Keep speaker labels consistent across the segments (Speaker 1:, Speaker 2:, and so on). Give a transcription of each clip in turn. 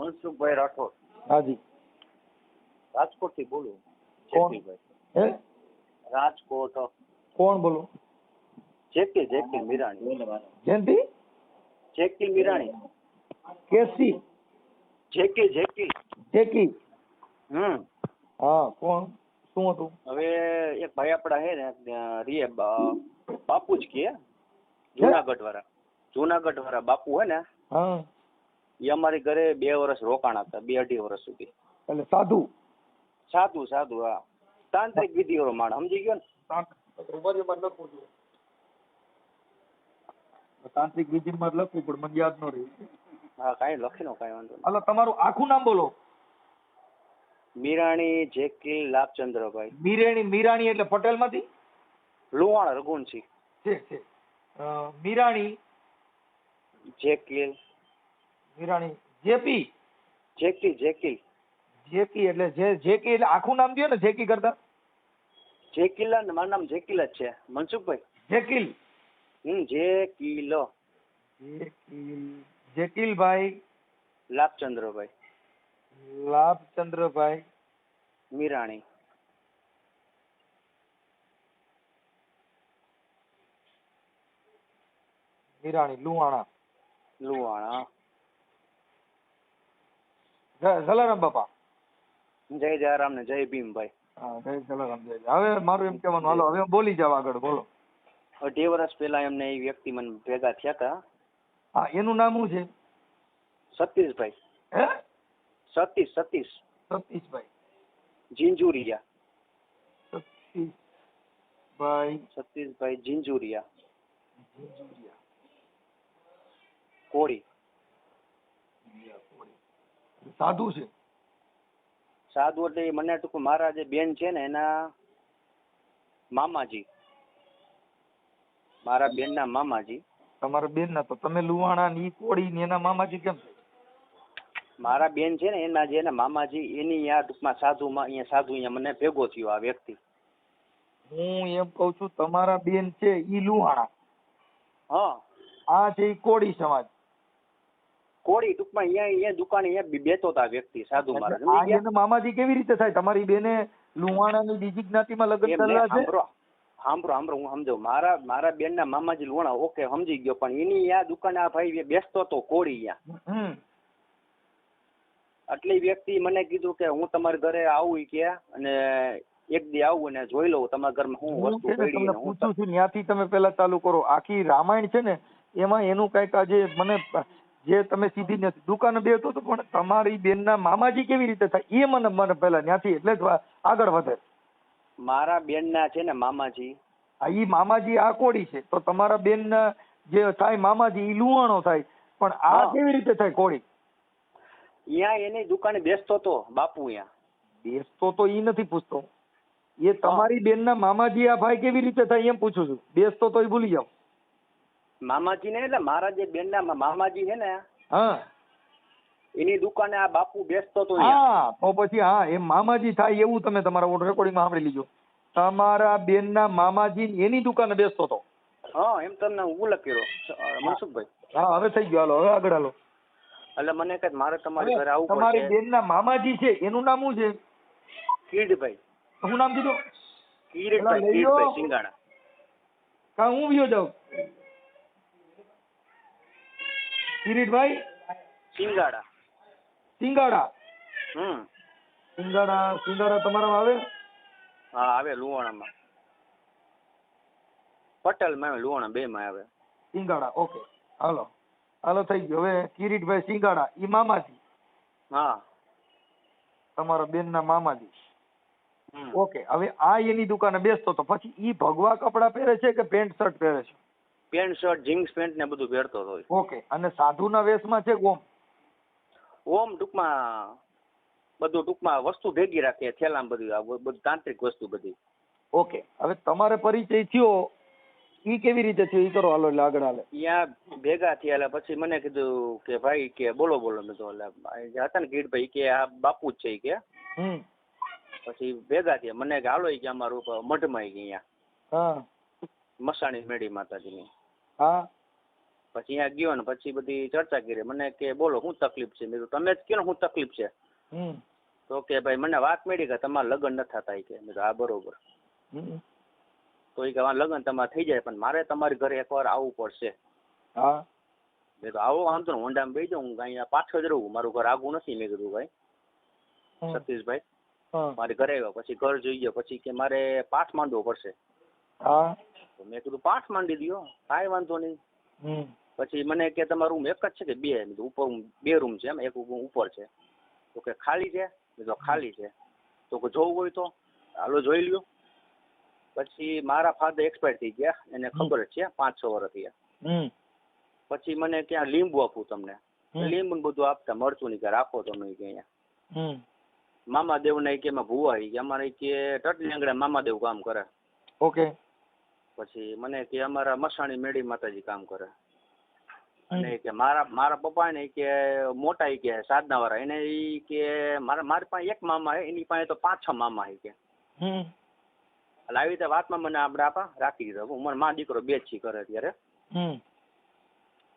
Speaker 1: મનસુખભાઈ રાઠોડ
Speaker 2: હાજી
Speaker 1: રાજકોટ થી બોલું.
Speaker 2: કોણ?
Speaker 1: જેકીભાઈ
Speaker 2: હે
Speaker 1: રાજકોટ.
Speaker 2: કોણ બોલો?
Speaker 1: જેકી મીરાણી.
Speaker 2: જયંતિ
Speaker 1: જેકી મીરાણી.
Speaker 2: કેસી
Speaker 1: જેકી
Speaker 2: જેકી
Speaker 1: હમ
Speaker 2: હા કોણ? શું હતું?
Speaker 1: હવે એક ભાઈ આપડા હે ને ત્યાં રીએ બાપુ જ કે જુનાગઢ વાળા બાપુ હે ને
Speaker 2: હા
Speaker 1: એ અમારી ઘરે 2 વર્ષ રોકાણા હતા, 2-2.5 વર્ષ સુધી.
Speaker 2: એટલે સાધુ
Speaker 1: સાધુ હા, તાંત્રિક વિધિ વાળો માણસ, સમજી ગયો ને.
Speaker 2: તાંત્રિક વિધિમાં લખવું પણ મને યાદ ન રહ્યું.
Speaker 1: હા કાંઈ લખી લો, કાંઈ વાંધો નહીં.
Speaker 2: હાલો તમારું આખું નામ બોલો.
Speaker 1: મીરાણી જેકીલ લાભચંદ્રભાઈ.
Speaker 2: મીરાણી એટલે પટેલ માંથી?
Speaker 1: લુહાણા રઘુવંશી.
Speaker 2: છે મીરાણી
Speaker 1: જેકીલ.
Speaker 2: મીરાણી જેપી
Speaker 1: જેકી
Speaker 2: એટલે જેકી એટલે આખું નામ દયો ને, જેકી કરતા.
Speaker 1: જેકીલ ને મારું નામ જેકીલ જ છે, મનસુખભાઈ.
Speaker 2: જેકીલ જેકીલભાઈ લાભચંદ્રભાઈ
Speaker 1: મીરાણી. લુહાણા.
Speaker 2: જલારામ બાપા.
Speaker 1: જય જયરામ ને જય ભીમભાઈ.
Speaker 2: હા જય જલારામ જય. હવે મારું એમ કહેવાનું, હાલો હવે બોલી જાવ આગળ, બોલો.
Speaker 1: 2.5 વર્ષ પહેલા એમને એ વ્યક્તિ મને ભેગા થયા હતા.
Speaker 2: હા એનું નામ શું છે?
Speaker 1: સતીશભાઈ.
Speaker 2: હે સતીશભાઈ
Speaker 1: જીંજુરિયા.
Speaker 2: સતીશભાઈ
Speaker 1: જીંજુરિયા કોળી.
Speaker 2: સાધુ છે?
Speaker 1: સાધુ એટલે મને ટૂંક મારા જે બેન છે ને એના મામાજી, મારા બેન ના મામાજી.
Speaker 2: તમારા બેન ના? તો તમે લુહાણા ની કોળી ને એના મામાજી કેમ છે?
Speaker 1: મારા બેન છે ને એના જે મામાજી, એની આ ટૂંકમાં સાધુમાં અહીંયા મને ભેગો થયો આ વ્યક્તિ.
Speaker 2: હું એમ કઉ છું તમારા બેન છે ઈ લુહાણા,
Speaker 1: હા
Speaker 2: આ છે ઈ કોળી સમાજ.
Speaker 1: કોળી ટૂંકમાં અહીંયા દુકાને અહીંયા બેતો હતા વ્યક્તિ સાધુ
Speaker 2: આ
Speaker 1: મહારાજ.
Speaker 2: એના મામાજી કેવી રીતે થાય? તમારી બેને લુહાણાની બીજી જ્ઞાતિમાં લગ્ન કરેલા છે?
Speaker 1: સાંભળો હું સમજાવું. મારા બેન ના મામાજી લુહાણા, ઓકે સમજી ગયો, પણ એની આ દુકાને આ ભાઈ બેસતો હતો કોળી અહીંયા. એટલે વ્યક્તિ મને કીધું કે હું તમારા ઘરે આવું કે, અને એક દી આવું અને જોઈ લઉં તમારા ઘરમાં શું વસ્તુ પડી.
Speaker 2: તમને પૂછું છું ત્યાંથી તમે પેલા ચાલુ કરો. આખી રામાયણ છે ને એમાં એનું કઈક આજે મને જે તમે સીધી નથી દુકાને બેઠો તો, પણ તમારી બેન ના મામાજી કેવી રીતે થાય એ મને પેલા ત્યાંથી એટલે જ આગળ વધે.
Speaker 1: મારા બેન ના છે ને મામાજી,
Speaker 2: ઈ મામાજી આ કોળી છે, તો તમારા બેન ના જે થાય મામાજી ઈ લુહાણો થાય, પણ આ કેવી રીતે થાય કોળી?
Speaker 1: અહીંયા એની દુકાને બેસતો તો બાપુ. અહીંયા
Speaker 2: બેસતો તો ઈ નથી પૂછતો, એ તમારી બેન ના મામાજી આ ભાઈ કેવી રીતે થાય એમ પૂછું છું. બેસતો તો ઈ ભૂલી જાવ.
Speaker 1: મામાજી ને એટલે મારા જે બેન ના મામાજી છે ને,
Speaker 2: હા
Speaker 1: એની દુકાને આ બાપુ બેસતો તો.
Speaker 2: હા તો પછી હા એમ મામાજી થાય એવું તમે તમારા રેકોર્ડિંગમાં સાંભળી લીજો. તમારા બેન ના મામાજી એની દુકાને બેસતો તો.
Speaker 1: હા એમ તમને ઉલ્લેખ કર્યો મનસુખભાઈ.
Speaker 2: હા હવે થઈ ગયો, હાલો હવે આગળ હાલો.
Speaker 1: એટલે મને કઈ મારે તમારી ઘરે આવું પડશે.
Speaker 2: તમારી બેન ના મામાજી છે એનું નામ શું છે?
Speaker 1: કીરડભાઈ.
Speaker 2: શું નામ કીધું?
Speaker 1: કીરડભાઈ સિંગાણા.
Speaker 2: કા હું વિયો જાઉં? કિરીટભાઈ
Speaker 1: સિંગાડા.
Speaker 2: સિંગાડા. સિંગાડા તમારામાં આવે?
Speaker 1: હા આવે, લુહાણામાં. પટેલમાં આવે, લુહાણા 2 માં આવે.
Speaker 2: સિંગાડા ઓકે હાલો થઈ ગયો. હવે કિરીટભાઈ સિંગાડા ઈ મામાજી?
Speaker 1: હા
Speaker 2: તમારા બેન ના મામાજી. ઓકે હવે આ એની દુકાને બેસતો તો પછી ઈ ભગવા કપડા પહેરે છે કે પેન્ટ શર્ટ પહેરે છે?
Speaker 1: પેન્ટ શર્ટ જીન્સ પેન્ટ ને બધું પહેરતો હતો.
Speaker 2: ઓકે અને સાધુના વેશમાં છે ઓમ?
Speaker 1: ઓમ ટૂંકમાં વસ્તુ ભેગી રાખે, થેલામાં બધું તાંત્રિક વસ્તુ બધી.
Speaker 2: ઓકે હવે તમારે પરિચય થયો ઈ કેવી રીતે થયો ઈ કરો હાલો એટલે આગળ હાલે.
Speaker 1: ત્યાં ભેગા થયા એટલે પછી મને કીધું કે ભાઈ કે બોલો મેં તો હતા ને કીડભાઈ કે આ બાપુ જ છે કે. પછી ભેગા થયા મને કે હાલો કે અમારું મઢમાં ગયા અહીંયા મસાણી મેળી માતાજીની.
Speaker 2: હા
Speaker 1: પછી અહીંયા ગયો ને પછી બધી ચર્ચા કરી. મને કે બોલો શું તકલીફ છે? મેં કીધું તમે જ કહો ને શું તકલીફ છે. તો કે ભાઈ મને વાત મળી કે તમારા લગ્ન ન થતા. કે મેં હા બરોબર. તો એ કે લગ્ન તમારે થઈ જાય પણ મારે તમારી ઘરે એકવાર આવવું પડશે.
Speaker 2: હા
Speaker 1: મેં તો આવો આમ તો હોન્ડામાં બેસી જાઉં, હું અહીંયા પાછળ જ રહું, મારું ઘર આગું નથી. મેં કીધું ભાઈ સતીશભાઈ મારે ઘરે આવ્યા પછી ઘર જોઈ ગયો પછી કે મારે પાઠ માંડવો પડશે. તો મેં કીધું પાઠ માંડી દો, કાંઈ વાંધો નહીં. પછી મને કે તમારો રૂમ એક જ છે કે બે? ઉપર 2 રૂમ છે એમ, એક ઉપર છે. તો કે ખાલી છે? મેં તો ખાલી છે. તો કે જોવું હોય તો હાલો જોઈ લ્યો. પછી મારા ફાધર એક્સપાયર થઈ ગયા, એને ખબર જ છે 5-6 વર્ષ થયા. પછી મને ક્યાં લીંબુ આપું તમને, લીંબુ બધું આપતા, મરચું નહીં કે રાખો તમે કે અહીંયા. મામાદેવ ને કે એમાં ભૂવા કે અમારે કે ટટલી આંગળે મામાદેવ કામ કરે.
Speaker 2: ઓકે.
Speaker 1: પછી મને કે અમારા મસાણી મેળી માતાજી કામ કરે. અને કે મારા પપ્પા ને કે મોટા કે સાધના વાળા, એને ઈ કે મારી પાસે એક મામા હે, એની પાસે તો 5-6 મામા હે કે. એટલે આવી રીતે વાતમાં મને આપણે આપા રાખી દીધો. હું માં દીકરો 2 જ છી કરે અત્યારે.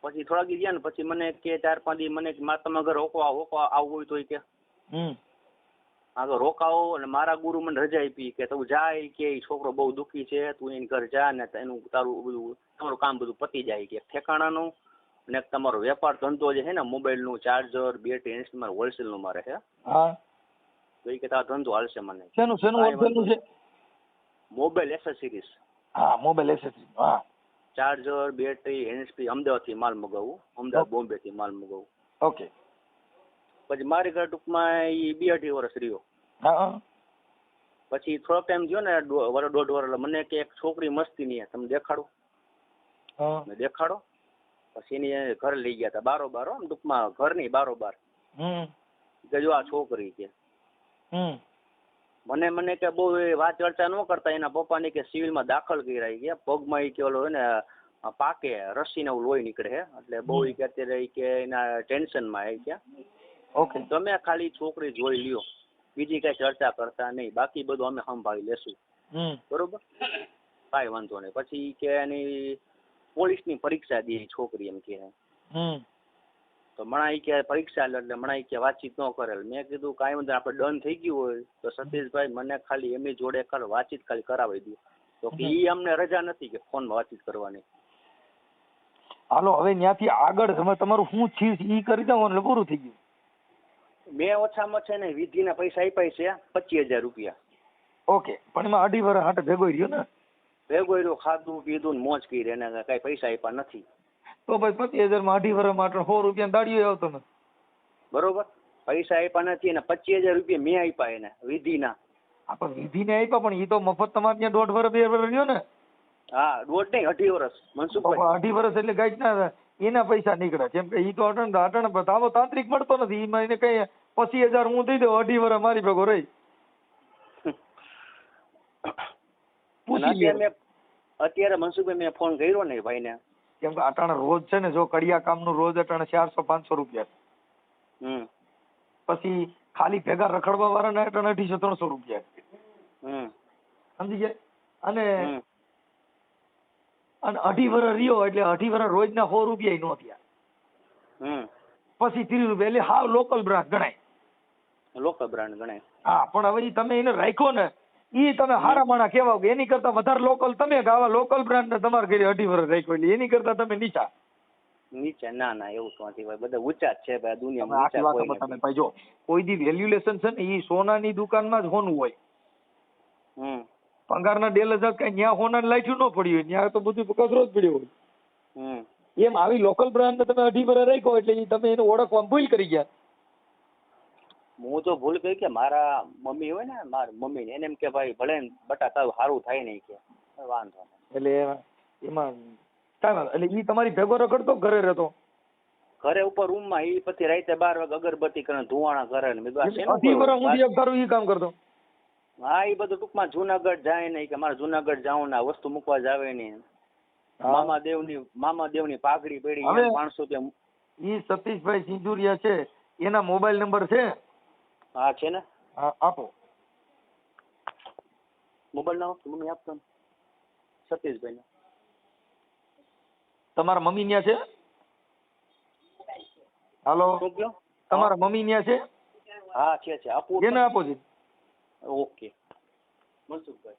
Speaker 1: પછી થોડા દી ગયા ને પછી મને કે 4-5 દી મને તમારા ઘર રોકવા આવવું હોય તો કે હા તો રોકાવો. અને મારા ગુરુ મને રજા આપી કે તું જાય કે છોકરો બહુ દુઃખી છે, તું એને ઘર જા ને એનું તારું બધું તમારું કામ બધું પતી જાય કે ઠેકાણાનું. અને તમારો વેપાર ધંધો જે છે ને મોબાઈલ નું ચાર્જર બેટરી ઇન્સ્ટોલમેન્ટ હોલસેલ નું મારે છે. તો એ કે તારો ધંધો હાલશે. મને
Speaker 2: શેનું છે?
Speaker 1: Mobile accessories.
Speaker 2: Mobile accessories.
Speaker 1: Charger battery handsfree Ahmedabad થી માલ મગાવું, અમદાવાદ બોમ્બે થી માલ મગાવું.
Speaker 2: ઓકે.
Speaker 1: પછી મારી ઘર ટૂંકમાં એ 2-2.5 વર્ષ રહ્યો. પછી થોડોક ટાઈમ થયો ને 1.5 વર્ષ, મને કે એક છોકરી મસ્તી ની તમે દેખાડો. મેં દેખાડો. પછી એની ઘર લઈ ગયા હતા બારોબાર, આમ ટૂંકમાં ઘર ની બારોબાર. કે જો આ છોકરી કે મને કે બહુ વાત ચર્ચા ન કરતા. એના પપ્પાને કે સિવિલમાં દાખલ કર્યા કે પગમાં એ કે ઓલો ને પાકે રસી ને લોહી નીકળે છે, એટલે બહુ કે અત્યારે કે એના ટેન્શનમાં આવી ગયા. ઓકે. તમે ખાલી છોકરી જોઈ લ્યો, બીજી કઈ ચર્ચા કરતા નહીં, બાકી બધું અમે સંભાળી લેશું. બરોબર, કાંઈ વાંધો નહીં. પછી કે એની પોલીસની પરીક્ષા દે છોકરી એમ કે. તો મણાઈ કે પરીક્ષા એટલે મણાઈ કે વાતચીત ન કરેલ. મેં કીધું કાંઈ વાંધો આપણે ડન થઈ ગયું હોય તો સતીશભાઈ મને ખાલી એમની જોડે વાતચીત ખાલી કરાવી દો. તો કે ઈ અમને રજા નથી કે ફોનમાં વાતચીત કરવાની.
Speaker 2: હાલો હવે ત્યાંથી આગળ તમે તમારું શું થયું ઈ કરી દો એટલે પૂરું થઈ ગયું.
Speaker 1: મેં ઓછામાં છે ને વિધિના પૈસા આપ્યા છે 25,000 રૂપિયા.
Speaker 2: ઓકે. પણ એમાં 2.5 વર્ષ હાટે ભેગો રહ્યો ને? ભેગો
Speaker 1: રહ્યો, ખાધું પીધું ને મોજ કરી, એને કઈ પૈસા આપ્યા નથી.
Speaker 2: તો ભાઈ 25,000 માં 2.5 વર્ષ માટે 100 રૂપિયા દાડીઓ આવતો ને.
Speaker 1: બરોબર, પૈસા આપ્યા નથી અને 25,000 રૂપિયા મેં આપ્યા એને વિધિના.
Speaker 2: પણ વિધિને આપ્યા પણ એ તો મફત તમારે ત્યાં 1.5 વર્ષ 2 વર્ષ રહ્યો ને?
Speaker 1: હા 1.5 નહીં 2.5 વર્ષ મનસુખભાઈ.
Speaker 2: 2.5 વર્ષ એટલે ગાઈડ ના એના પૈસા નીકળે. જેમ કે ઈ તો અટણ તાવો તાંત્રિક મળતો નથી. એમાં એને કઈ 25,000 હું દઈ દઉં, 2.5 વર્ષ મારી ભેગો રહી.
Speaker 1: અત્યારે મનસુખભાઈ મેં ફોન કર્યો ને ભાઈ ને,
Speaker 2: કેમ કે અટાણે રોજ છે ને જો કડિયા કામ નું રોજ અટાણે 400-500 રૂપિયા. પછી ખાલી ભેગા રખડવા વાળા ના અટાણે 250-300 રૂપિયા. સમજી ગયા? અને 2.5 વર્ષ રહ્યો એટલે 2.5 વર્ષ રોજ ના 100 રૂપિયા નો થયા. પછી 30 રૂપિયા એટલે હાવ લોકલ બ્રાન્ડ ગણાય.
Speaker 1: લોકલ બ્રાન્ડ ગણાય.
Speaker 2: હા પણ હવે તમે એને રાખ્યો ને ઈ તમે હારા માણા કેવા કે એની કરતા વધારે લોકલ તમે આવા લોકલ બ્રાન્ડ ને તમારે ઘરે 2.5 વર્ષ રાખ્યો એટલે એની કરતા તમે નીચા.
Speaker 1: ના એવું તો નથી ભાઈ, બધા ઊંચા જ છે ભાઈ દુનિયામાં.
Speaker 2: આખી વાત તમે ભાઈ જો કોઈ દી વેલ્યુલેશન છે ને ઈ સોનાની દુકાનમાં જ હોનું હોય. પગારના ડેલ જ કઈ ન્યા હોના લાઈઠું ન પડ્યું હોય, ન્યા તો બધું કચરો જ પડ્યો હોય. એમ આવી લોકલ બ્રાન્ડ ને તમે 2.5 વર્ષ રાખ્યો એટલે તમે એને ઓળખવા ભૂલ કરી ગયા.
Speaker 1: હું તો ભૂલ કરી કે મારા મમ્મી હોય ને, મારા મમ્મી ને એને એમ કે ભાઈ ભલે બટા તારું સારું થાય નહીં કે વાંધો
Speaker 2: એટલે એમાં એટલે ઈ તમારી ભેગો રખડતો ઘરે રહેતો?
Speaker 1: ઘરે ઉપર રૂમ માં, ઈ પછી રાતે 12 વાગે અગરબત્તી કરે ધુવાણા કરે ને.
Speaker 2: 2.5 વર્ષ સુધી તારું ઈ કામ કરતો?
Speaker 1: હા એ બધું ટૂંકમાં જુનાગઢ જાય નહીં કે મારે જુનાગઢ જાઉં ને વસ્તુ મૂકવા જાવે નહીં. મામાદેવની પાઘડી પડી 500 રૂપિયા.
Speaker 2: ઈ સતીશભાઈ સિંધુરિયા છે, એના મોબાઈલ નંબર છે?
Speaker 1: હા છે ને.
Speaker 2: હા આપો
Speaker 1: મોબાઈલ ના મમ્મી આપતો સતીશભાઈ ને.
Speaker 2: તમારા મમ્મી ન્યા છે? હાલો,
Speaker 1: શું કયો?
Speaker 2: તમારા મમ્મી ન્યા છે?
Speaker 1: હા છે આપો.
Speaker 2: એને આપો છે.
Speaker 1: ઓકે મનસુખભાઈ.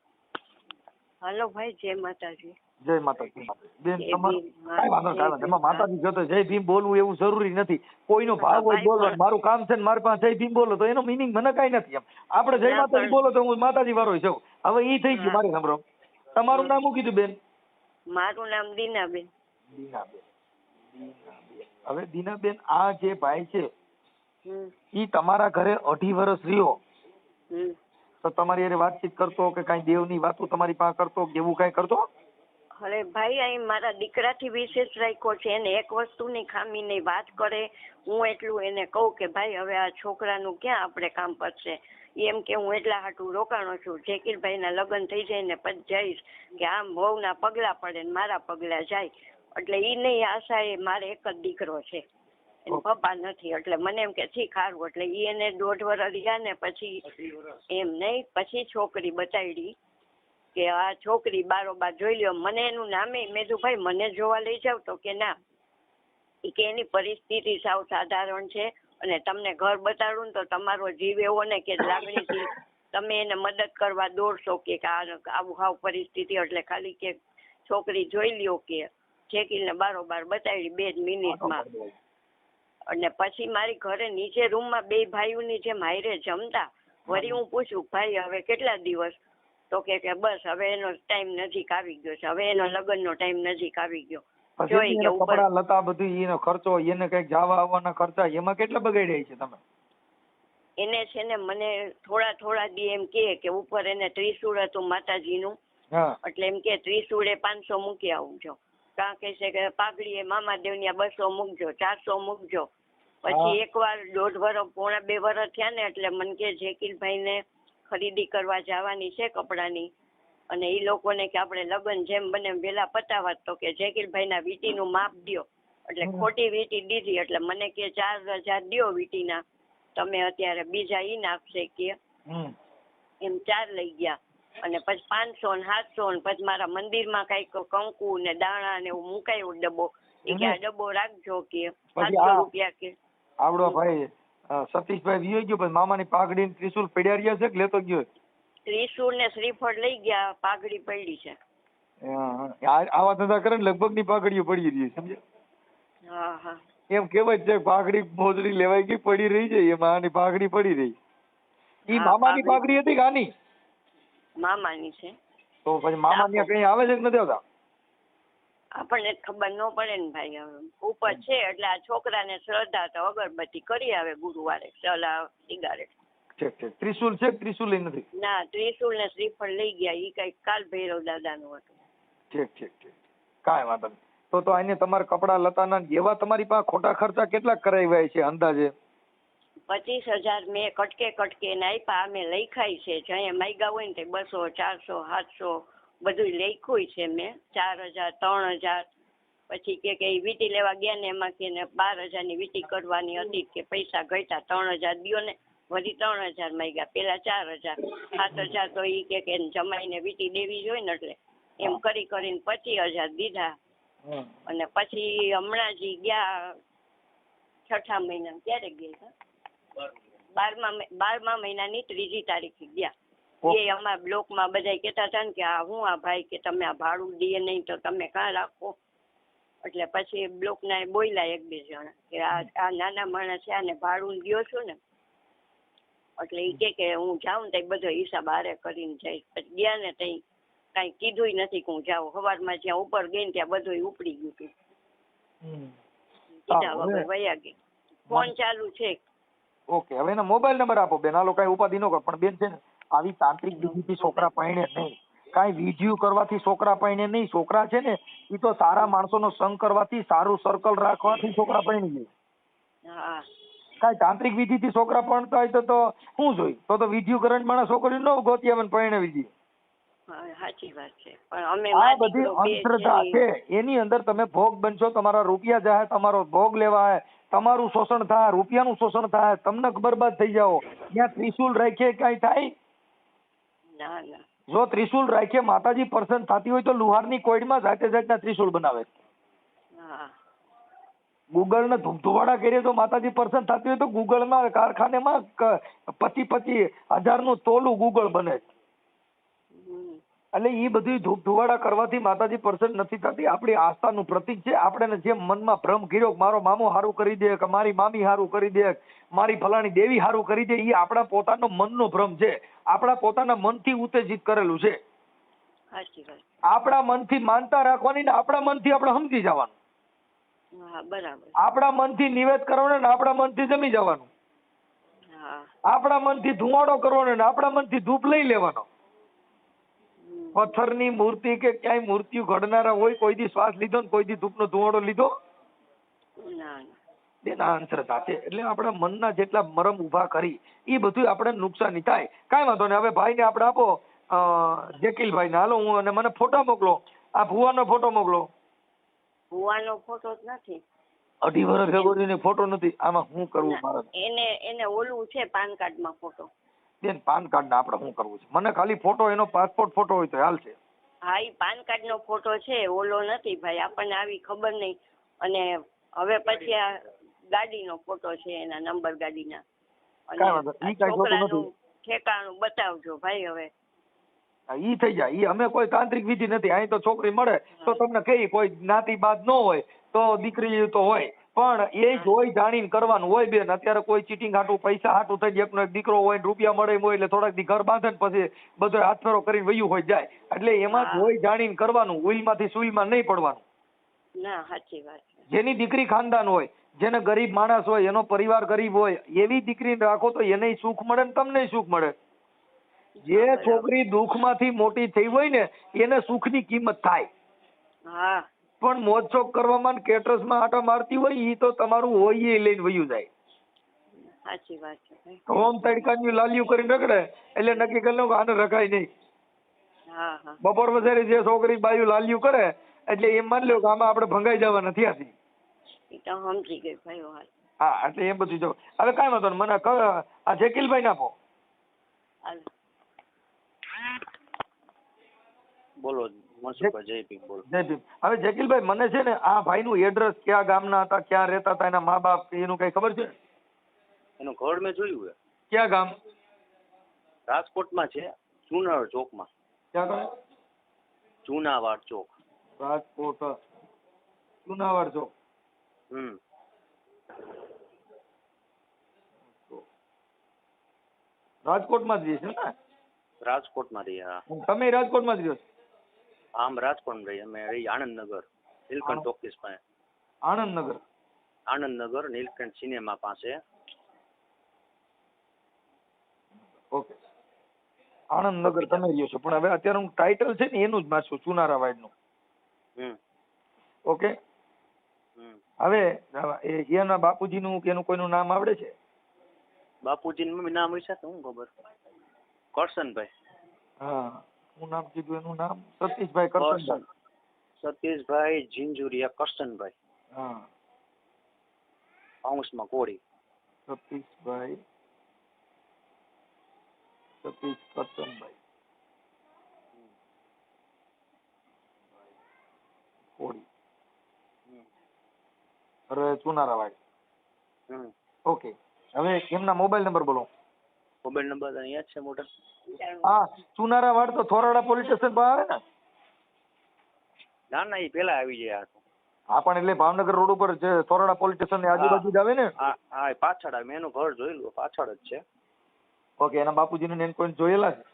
Speaker 3: હાલો ભાઈ, જય માતાજી.
Speaker 2: જય માતાજી. બેન તમારે કાંઈ વાંધો કાંઈ એમાં માતાજી જતો જય ભીમ બોલવું એવું જરૂરી નથી. કોઈનો ભાવ હોય બોલવાનો. મારું કામ છે ને મારી પાસે જય ભીમ બોલો તો એનો મિનિંગ મને કાંઈ નથી. એમ આપણે જય માતાજી બોલો તો હું માતાજી વાળો છું. હવે ઈ થઈ ગયું મારે સાંભળો. તમારું નામ શું કીધું બેન?
Speaker 3: મારું નામ દીનાબેન.
Speaker 2: દીનાબેન. હવે દીનાબેન, આ જે ભાઈ છે ઈ તમારા ઘરે 2.5 વર્ષ રહ્યો તો તમારી હારે વાતચીત કરતો કે કાંઈ દેવની વાતો તમારી પાસે કરતો કે એવું કાંઈ કરતો?
Speaker 3: અરે ભાઈ, અહીં મારા દીકરાથી વિશેષ રાખ્યો છે. એને એક વસ્તુની ખામીની વાત કરે, હું એટલું એને કહું કે ભાઈ હવે આ છોકરાનું ક્યાં આપણે કામ પડશે. એમ કે હું એટલા હાટું રોકાણો છું, જેકીરભાઈના લગ્ન થઈ જાય ને પછી જઈશ, કે આમ વહુના પગલા પડે ને મારા પગલા જાય. એટલે ઈ નહીં આશા એ મારે એક જ દીકરો છે, એને પપ્પા નથી. એટલે મને એમ કે ઠીક સારું. એટલે ઈ એને 1.5 વર્ષ રહ્યા ને પછી એમ નહીં, પછી છોકરી બતાડી કે આ છોકરી બારોબાર જોઈ લ્યો. મને એનું નામે મેં કીધું ભાઈ મને જોવા લઈ જાવ તો કે ના, કે એની પરિસ્થિતિ સાવ સાધારણ છે અને તમને ઘર બતાડું ને તો તમારો જીવ એવો ને કે લાગણીથી તમે એને મદદ કરવા દોડશો કે આવું હાવ પરિસ્થિતિ. એટલે ખાલી કે છોકરી જોઈ લ્યો કે જેકીને બારોબાર બતાડી 2 મિનિટમાં. અને પછી મારી ઘરે નીચે રૂમમાં 2 ભાઈઓની જેમ હારે જમતા. વળી હું પૂછું ભાઈ હવે કેટલા દિવસ? તો કે બસ હવે એનો ટાઈમ નજીક આવી ગયો છે, હવે એનો લગ્નનો ટાઈમ નજીક આવી ગયો. જોઈ કે
Speaker 2: કપડા લતા બધું એનો ખર્ચો, એને કઈક જવા આવવાના ખર્ચા એમાં કેટલા બગાડ્યા છે તમે?
Speaker 3: એને છે ને મને થોડા દી એમ કે ઉપર એને ત્રિશુળ હતું માતાજીનું, એટલે એમ કે ત્રિશુળે 500 મૂકી આવજો. કારણ કે છે કે પાઘડી એ મામાદેવની 200 મૂકજો, 400 મૂકજો. પછી એકવાર 1.5 વર્ષ પોણા 2 વર્ષ થયા ને એટલે મને કે જેકીલભાઈને ખરીદી કરવા જવાની છે કપડાની, અને એ લોકોને કે આપણે લગ્ન જેમ બને વહેલા પતાવા. તો કે જેકીલભાઈના વીટીનું માપ દ્યો. એટલે ખોટી વીટી દીધી. એટલે મને કે 4000 દ્યો વીટીના તમે, અત્યારે બીજા ઈ નાખશે કે એમ 4 લઈ ગયા. અને પછી 500 ને 700 ને પછી મારા મંદિરમાં કઈક કંકુ ને દાણા ને એવું મુકાયું ડબ્બો. એ કે આ ડબ્બો રાખજો કે 700 રૂપિયા કે.
Speaker 2: આવડો ભાઈ સતીશભાઈ વિયો ગયો, પછી મામાની પાઘડી ને ત્રિશુલ પડ્યા રહ્યા છે કે લેતો ગયો?
Speaker 3: ત્રિશુળ ને શ્રીફળ લઈ ગયા, પાઘડી પડી છે.
Speaker 2: આવા ધંધા કરે ને લગભગ ની પાઘડીઓ પડી રહી છે, સમજે?
Speaker 3: હા.
Speaker 2: એમ કેવાય છે પાઘડી મોજડી લેવાય ગઈ પડી રહી છે, એમાં આની પાઘડી પડી રહી. ઈ મામાની પાઘડી હતી કે આની?
Speaker 3: મામાની છે.
Speaker 2: તો પછી મામા ત્યાં કઈ આવે છે કે નથી આવતા?
Speaker 3: આપણને ખબર ન પડે ને ભાઈ. ઉપર છે એટલે આ છોકરાને શ્રદ્ધા તો અગરબત્તી કરી આવે ગુરુવારે, સલા સિગારેટ.
Speaker 2: ત્રિશુલ છે? ત્રિશુલ નથી?
Speaker 3: ના, ત્રિશુલ ને શ્રીફળ લઈ ગયા. ઈ કઈક કાલ ભૈરવ દાદાનું હતું.
Speaker 2: ઠીક. કાંઈ વાંધો નહીં. તો આને તમારા કપડા લતાના એવા તમારી પાસે ખોટા ખર્ચા કેટલા કરાવ્યા છે અંદાજે?
Speaker 3: 25000 મેં કટકે ને આપ્યા. અમે લખાય છે જ્યાં માગ્યા હોય ને તે 200, 400, 700 બધું લખ્યું છે મેં. 4000, 3000. પછી કે વીટી લેવા ગયા ને એમાં કે 12000 ની વીટી કરવાની હતી કે પૈસા ઘટ્યા 3000 દ્યો ને વળી 3000 માંગ્યા. પેલા 4000, 7000 તો ઈ કે જમાઈને વીટી દેવી જોઈએ ને એટલે એમ કરીને 25000 દીધા. અને પછી હમણાં જ ગયા 6ઠા મહિના, ક્યારે ગયા? 12મા મહિનાની 3જી તારીખે ગયા. એ અમારા બ્લોકમાં બધા કહેતા હતા ને કે હું આ ભાઈ કે તમે આ ભાડું દે નહીં તો તમે કાં રાખો. એટલે પછી બ્લોકના બોલ્યા 1-2 જણા કે આ નાના માણસ છે આને ભાડું દ્યો છો ને. એટલે એ કે હું જાઉં ને તો બધો હિસાબ હારે કરીને જઈશ. પછી ગયા ને તઈ કાંઈ કીધું નથી કે હું જાઉં. સવારમાં જ્યાં ઉપર ગઈ ને ત્યાં બધું ઉપડી ગયું હતું. કીધા વગર વયા ગઈ. ફોન ચાલુ છે.
Speaker 2: ઓકે, હવે એનો મોબાઈલ નંબર આપો બેન. હાલો કઈ ઉપાધિ ન કરો, પણ બેન છે ને આવી તાંત્રિક વિધિથી છોકરા પરણે નહીં, કાંઈ વિધિઓ કરવાથી છોકરા પરણે નહીં. છોકરા છે ને એ તો સારા માણસોનો સંગ કરવાથી, સારું સર્કલ રાખવાથી છોકરા પરણી જાય. કાંઈ તાંત્રિક વિધિથી છોકરા પરણતા હોય તો શું જોઈ? તો વિધિઓ કરંટ માણસ છોકરી ન ગોતી આવે પરણાવી દે.
Speaker 3: સાચી વાત છે. પણ અમે
Speaker 2: આ બધી અંધશ્રદ્ધા છે. એની અંદર તમે ભોગ બનશો, તમારા રૂપિયા જાય, તમારો ભોગ લેવાય, તમારું શોષણ થાય, રૂપિયાનું શોષણ થાય, તમને બરબાદ થઈ જાઓ. ત્યાં ત્રિશુલ રાખે કઈ થાય?
Speaker 3: ના.
Speaker 2: જો ત્રિશુલ રાખે માતાજી પ્રસન્ન થતી હોય તો લુહારની કોઈડમાં જાતે ત્રિશુલ બનાવે. ગૂગલ ને ધૂમધુવાડા કરીએ તો માતાજી પર્સન થતી હોય તો ગૂગલ માં કારખાનેમાં 25,000 નું તોલું ગૂગલ બને છે. એટલે એ બધી ધૂમધુવાડા કરવાથી માતાજી પર્સન નથી થતી. આપણી આસ્થાનું પ્રતીક છે. આપણે જેમ મનમાં ભ્રમ કર્યો મારો મામો હારું કરી દે કે મારી મામી હારું કરી દે મારી ફલાણી દેવી હારું કરી દે, એ આપણા પોતાનો મનનો ભ્રમ છે. આપણા પોતાના મનથી ઉત્તેજિત કરેલું છે. આપણા મનથી માનતા રાખવાની ને આપણા મનથી આપણે સમજી જવાનું. આપણા મનથી નિવેદ કરવાનું ને આપણા મનથી જમી જવાનું. આપણા મનથી ધુમાડો કરવાનો ને આપણા મનથી ધૂપ લઈ લેવાનો. પથ્થરની મૂર્તિ કે ક્યાંય મૂર્તિઓ ઘડનારા હોય કોઈ દી શ્વાસ લીધો ને કોઈ દી ધૂપનો ધુમાડો લીધો? એના આન્સર સાથે. એટલે આપણા મનના જેટલા મરમ ઉભા કરી એ બધું આપણે નુકસાની થાય. કાંઈ વાંધો નહીં. હવે ભાઈને આપણે આપો જકીલભાઈ ને, હાલો હું અને મને ફોટો મોકલો. આ ભુવાનો ફોટો મોકલો.
Speaker 3: ભુવાનો ફોટો જ નથી.
Speaker 2: 2.5 વર્ષ અગોની ફોટો નથી. આમાં શું કરવું મારે?
Speaker 3: એને ઓલું છે પાન કાર્ડ માં ફોટો.
Speaker 2: બેન પાન કાર્ડ ને આપણે શું કરવું છે? મને ખાલી ફોટો એનો પાસપોર્ટ ફોટો હોય તો હાલશે.
Speaker 3: હા ઈ પાન કાર્ડ નો ફોટો છે, ઓલો નથી ભાઈ. આપણને આવી ખબર નહીં. અને હવે પછી આ ગાડીનો ફોટો છે, એના નંબર ગાડીના. અને છોકરાનું ઠેકાણું બતાવજો ભાઈ. હવે
Speaker 2: ઈ થઈ જાય. ઈ અમે કોઈ તાંત્રિક વિધિ નથી. અહીં તો છોકરી મળે તો તમને કઈ કોઈ જ્ઞાતિ બાદ ન હોય તો દીકરી તો હોય, પણ એ જોઈ જાણીને કરવાનું હોય બેન. અત્યારે કોઈ ચીટિંગ હાટું પૈસા હાટું થઈ જાય, એકનો એક દીકરો હોય રૂપિયા મળે હોય એટલે થોડાક દી ઘર બાંધે ને પછી બધો હાથફેરો કરીને વયું હોય જાય. એટલે એમાં જોઈ જાણીને કરવાનું. ઉઈલમાંથી સુઈલમાં નહીં પડવાનું.
Speaker 3: ના સાચી વાત.
Speaker 2: જેની દીકરી ખાનદાન હોય, જેને ગરીબ માણસ હોય, એનો પરિવાર ગરીબ હોય, એવી દીકરીને રાખો તો એને સુખ મળે ને તમને સુખ મળે. જે છોકરી દુઃખમાંથી મોટી થઈ હોય ને એને સુખની કિંમત થાય. પણ મોજશોખ કરવામાં કેટરસમાં આટા મારતી હોય ઈ તો તમારું હોય એ લઈને વયું જાય.
Speaker 3: સાચી વાત છે.
Speaker 2: હોમ તડકાની લાલિયું કરીને રખડે એટલે નક્કી કરી લો કે આને રખાય નહીં. બપોર વસારે જે છોકરી બાયું લાલિયું કરે એટલે એમ માની લો કે આમાં આપણે ભંગાઈ જવા નથી આથી.
Speaker 3: સમજી ગઈ ભાઈ.
Speaker 2: હા એટલે એ બધું જો. હવે કાંઈ વાંધો નહીં. મને આ જકીલભાઈ નાખો.
Speaker 1: બોલો મનસુખભાઈ. જય ભીમ. બોલો.
Speaker 2: જય ભીમ. હવે જકીલભાઈ મને છે ને આ ભાઈનું એડ્રેસ ક્યાં ગામના હતા, ક્યાં રહેતા હતા, એના મા બાપ એનું કઈ ખબર છે?
Speaker 1: એનું ઘર મેં જોયું છે.
Speaker 2: ક્યાં ગામ?
Speaker 1: રાજકોટમાં છે, જુનાવાડ ચોકમાં.
Speaker 2: ક્યાં ગામ?
Speaker 1: જુનાવાડ ચોક.
Speaker 2: રાજકોટ જુનાવાડ ચોક. રાજકોટમાં જ રહે છે ને?
Speaker 1: રાજકોટમાં રહી. હા.
Speaker 2: તમે રાજકોટમાં જ રહ્યો છો?
Speaker 1: આમ રાજકોટ રહી. અમે રહી આણંદનગર, નીલકંઠ ટોકીસ પાસે.
Speaker 2: આણંદનગર?
Speaker 1: આણંદનગર નીલકંઠ સિનેમા પાસે.
Speaker 2: ઓકે. આણંદનગર તમે રહ્યો છો, પણ હવે અત્યારે હું ટાઇટલ છે ને એનું જ મારું ચુનારાવાડ નું. ઓકે. હવે એના બાપુજીનું કે એનું કોઈનું નામ આવડે છે?
Speaker 1: બાપુજીનું નામ હોય છે તો હું ખબર. કરશનભાઈ.
Speaker 2: હા. હું નામ કીધું એનું નામ? સતીશભાઈ કરશનભાઈ.
Speaker 1: સતીશભાઈ ઝીંઝુરિયા કરશનભાઈ.
Speaker 2: હા.
Speaker 1: પાઉસમાં કોળી.
Speaker 2: સતીશ કરશનભાઈ કોળી. અરે ચુનારાવાડ. ઓકે. હવે એમના મોબાઈલ નંબર બોલો.
Speaker 1: મોબાઈલ નંબર અહીંયા જ છે મોટા.
Speaker 2: હા. ચુનારાવાડ તો થોરાડા પોલીસ સ્ટેશન પર આવે ને?
Speaker 1: ના એ પેલા આવી જાય.
Speaker 2: હા પણ એટલે ભાવનગર રોડ ઉપર જે થોરાડા પોલીસ સ્ટેશન ની આજુબાજુ જ આવે ને?
Speaker 1: હા પાછળ આવે. મેં એનું ઘર જોયેલું, પાછળ જ છે.
Speaker 2: ઓકે. એના બાપુજીને એને કોઈ જોયેલા છે?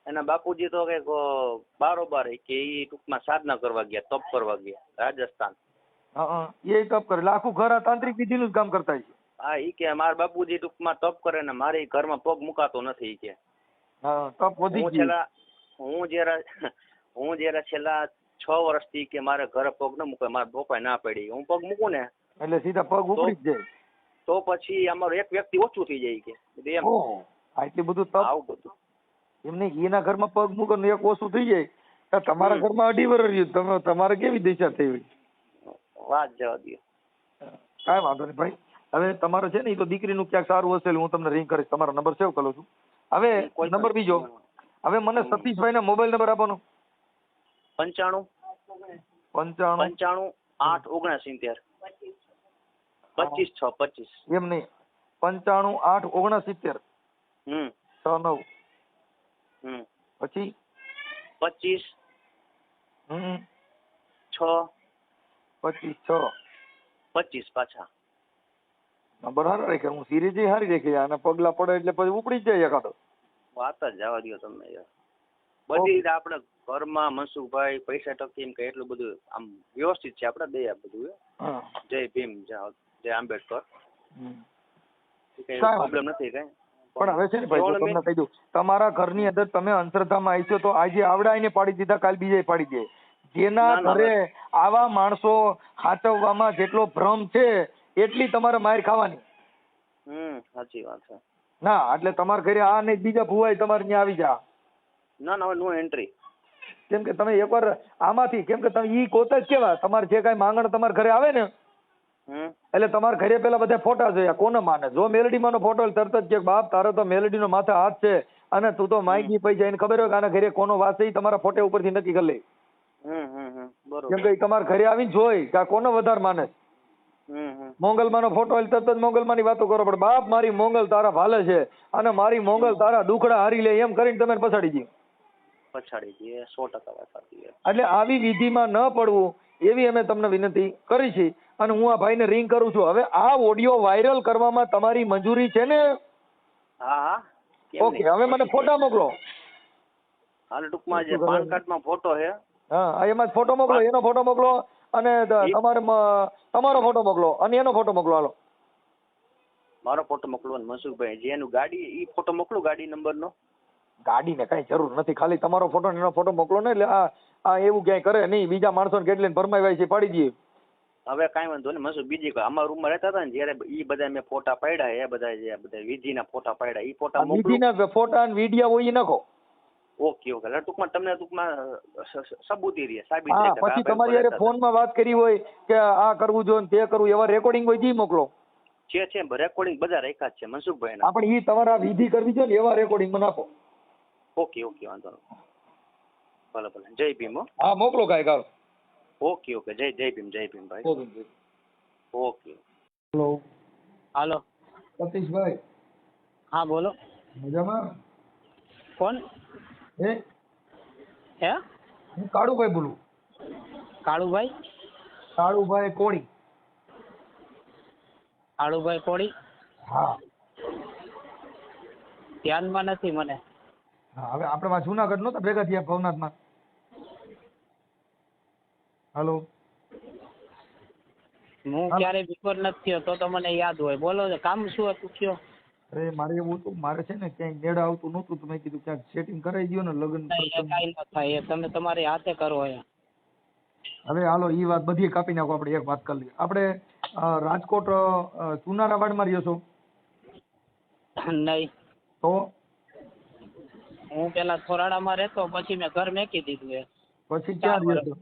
Speaker 1: એના બાપુજી તો કઈક બારોબાર કે એ ટૂંકમાં સાધના કરવા ગયા, તપ કરવા ગયા રાજસ્થાન.
Speaker 2: હા એ તપ કરે. આખું ઘર આ તાંત્રિક વિધિનું જ કામ કરતા છે.
Speaker 1: હા ઈ કે મારા બાપુજી ટૂંકમાં તપ કરે ને મારે ઘરમાં પગ મુકાતો નથી. ઈ કે
Speaker 2: તપ વધી ગયું.
Speaker 1: હું જયારે છેલ્લા 6 વર્ષથી કે મારે ઘરે પગ ન મૂકે, મારા પપ્પાએ ના પડી. હું પગ મૂકું ને
Speaker 2: એટલે સીધા પગ ઉપડી જ જાય.
Speaker 1: તો પછી અમારું એક વ્યક્તિ ઓછું થઈ જાય કે એમ.
Speaker 2: આટલું બધું તપ. આવું બધું એમને એના ઘરમાં પગ મૂકે ને એક ઓછું થઈ જાય. તમારા ઘરમાં 2.5 વર્ષ રહ્યું, તમારે કેવી દિશા થઈ હોય?
Speaker 1: વાત જવા દો.
Speaker 2: કાંઈ વાંધો નહીં ભાઈ. હવે તમારે છે ને એ તો દીકરીનું ક્યાંક સારું હશે, હું તમને રિંગ કરીશ. તમારો નંબર સેવ કરું છું. હવે નંબર બીજો. હવે મને સતીશભાઈ ના મોબાઈલ નંબર આપવાનો.
Speaker 1: 95 8 69 25/6/25.
Speaker 2: એમ નહીં, 95/8/69. 6/9. પછી
Speaker 1: 25/6/25 પાછા.
Speaker 2: નંબર હારા રાખ્યા, હું સિરીઝ હારી રાખી, અને પગલા પડે એટલે પછી ઉપડી જ જાય એકાદો.
Speaker 1: વાત જ જવા દો તમે યાર. બધી રીતે આપણે ઘરમાં મનસુખભાઈ પૈસા ટકી એમ કે એટલું બધું આમ વ્યવસ્થિત છે આપણે દયા બધું. જય ભીમ, જય આંબેડકર. પ્રોબ્લેમ નથી કઈ.
Speaker 2: પણ હવે છે ને ભાઈ, તમને કહી દઉં, તમારા ઘરની અંદર તમે અંતરધામમાં આવીશો તો આજે આવડાઈને પાડી દીધા, કાલ બીજે પાડી દે. જેના ઘરે આવા માણસો હાચવવામાં જેટલો ભ્રમ છે એટલી તમારે માર ખાવાની.
Speaker 1: સાચી વાત છે.
Speaker 2: ના એટલે તમારા ઘરે આ નહીં બીજા ભુવાઈ તમારે ત્યાં આવી જા.
Speaker 1: ના નો એન્ટ્રી.
Speaker 2: કેમ કે તમે એકવાર આમાંથી, કેમ કે તમે ઈ કોત જ કેવા, તમારે જે કઈ માંગણ તમારા ઘરે આવે ને એટલે તમારા ઘરે પેલા બધા ફોટા જોયા, કોને માને? જો મેલડીમાં નો ફોટો તરત જ કે બાપ તારો તો મેલડી નો માથે હાથ છે અને તું તો માંગી પૈસા, એને ખબર હોય કે આના ઘરે કોનો વાસ છે, તમારા ફોટે ઉપરથી નક્કી કરી લે. કેમ કે તમારા ઘરે આવીને જોઈ કે આ કોનો વધારે માને. મોંગલમાં નો ફોટો તરત જ મોંગલમાં ની વાતો કરો, પણ બાપ મારી મોંગલ તારા ભાલે છે અને મારી મોંગલ તારા દુખડા હારી લે, એમ કરીને તમે પછાડી દઈએ.
Speaker 1: 100% વાત સાચી.
Speaker 2: એટલે આવી વિધિમાં ન પડવું એવી અમે તમને વિનંતી કરી છે. અને હું આ ભાઈને રિંગ કરું છું. હવે આ ઓડિયો વાયરલ કરવામાં તમારી મંજૂરી છે ને?
Speaker 1: હા.
Speaker 2: ઓકે, હવે મને ફોટા મોકલો.
Speaker 1: હાલ ટૂંકમાં જે પાન કાર્ડમાં ફોટો છે,
Speaker 2: હા એમાં ફોટો મોકલો, એનો ફોટો મોકલો અને તમારો ફોટો મોકલો અને એનો ફોટો મોકલો. હાલો
Speaker 1: મારો ફોટો મોકલો અને મનસુખભાઈ જે એનું ગાડી ઈ ફોટો મોકલો, ગાડી નંબરનો.
Speaker 2: ગાડીને કઈ જરૂર નથી, ખાલી તમારો ફોટો એનો ફોટો મોકલો ને, એટલે આ એવું ક્યાંય કરે નહીં, બીજા માણસોને કેટલી ભરમાઈ છે પાડી દઈએ.
Speaker 1: હવે કાંઈ વાંધો નહીં મનસુખ, બીજી કોઈ અમારા રૂમમાં રહેતા હતા ને જયારે ઈ બધા મેં ફોટા પાડ્યા, એ બધા જે બધા વિધિના ફોટા પાડ્યા, ઈ ફોટા
Speaker 2: વિધિના ફોટા અને વિડીયો હોય એ નાખો.
Speaker 1: ઓકે ટૂંકમાં તમને સબૂતી રહે, સાબિત
Speaker 2: રહે.
Speaker 1: થાય.
Speaker 2: પછી તમારી યારે ફોનમાં વાત કરી હોય કે આ કરવું જોઈએ તે કરવું, એવા રેકોર્ડિંગ હોય જી મોકલો.
Speaker 1: છે રેકોર્ડિંગ બધા રાખ્યા જ છે મનસુખભાઈ.
Speaker 2: આપણે ઈ તમારા વિધિ કરવી છે ને એવા રેકોર્ડિંગ માં નાખો.
Speaker 1: ઓકે વાંધો નહીં. ભલે જય ભીમ.
Speaker 2: હા મોકલો કાંઈ કાલ.
Speaker 1: ઓકે જય ભીમ ભાઈ. ઓકે.
Speaker 4: હાલો
Speaker 2: સતીશભાઈ.
Speaker 4: હા બોલો.
Speaker 2: મજામાં?
Speaker 4: કોણ?
Speaker 2: હે હું કાળુભાઈ બોલું. કાળુભાઈ કોળી.
Speaker 4: કાળુભાઈ કોળી?
Speaker 2: હા.
Speaker 4: ધ્યાનમાં નથી મને.
Speaker 2: હા હવે આપણે જુનાગઢ નહોતા ભેગા થયા ભવનાથમાં. હાલો.
Speaker 4: હું ક્યારેય બિફોર નથી થયો તો મને યાદ હોય. બોલો કામ શું હતું કયો?
Speaker 2: અરે મારે એવું હતું, મારે છે ને ક્યાંય નેડ આવતું નહોતું, તો મેં કીધું ક્યાંક સેટિંગ કરાવી દો ને લગ્ન.
Speaker 4: કાંઈ ન થાય, તમે તમારી હાથે કરો.
Speaker 2: હવે હાલો ઈ વાત બધી કાપી નાખો. આપણે એક વાત કરી લઈએ. આપણે રાજકોટ ચુનારાવાડમાં રહ્યો છો?
Speaker 4: નહીં.
Speaker 2: તો
Speaker 4: હું પેલા થોરાડામાં રહેતો, પછી મેં ઘર મેકી દીધું.
Speaker 2: પછી ક્યાં રહ્યો છો?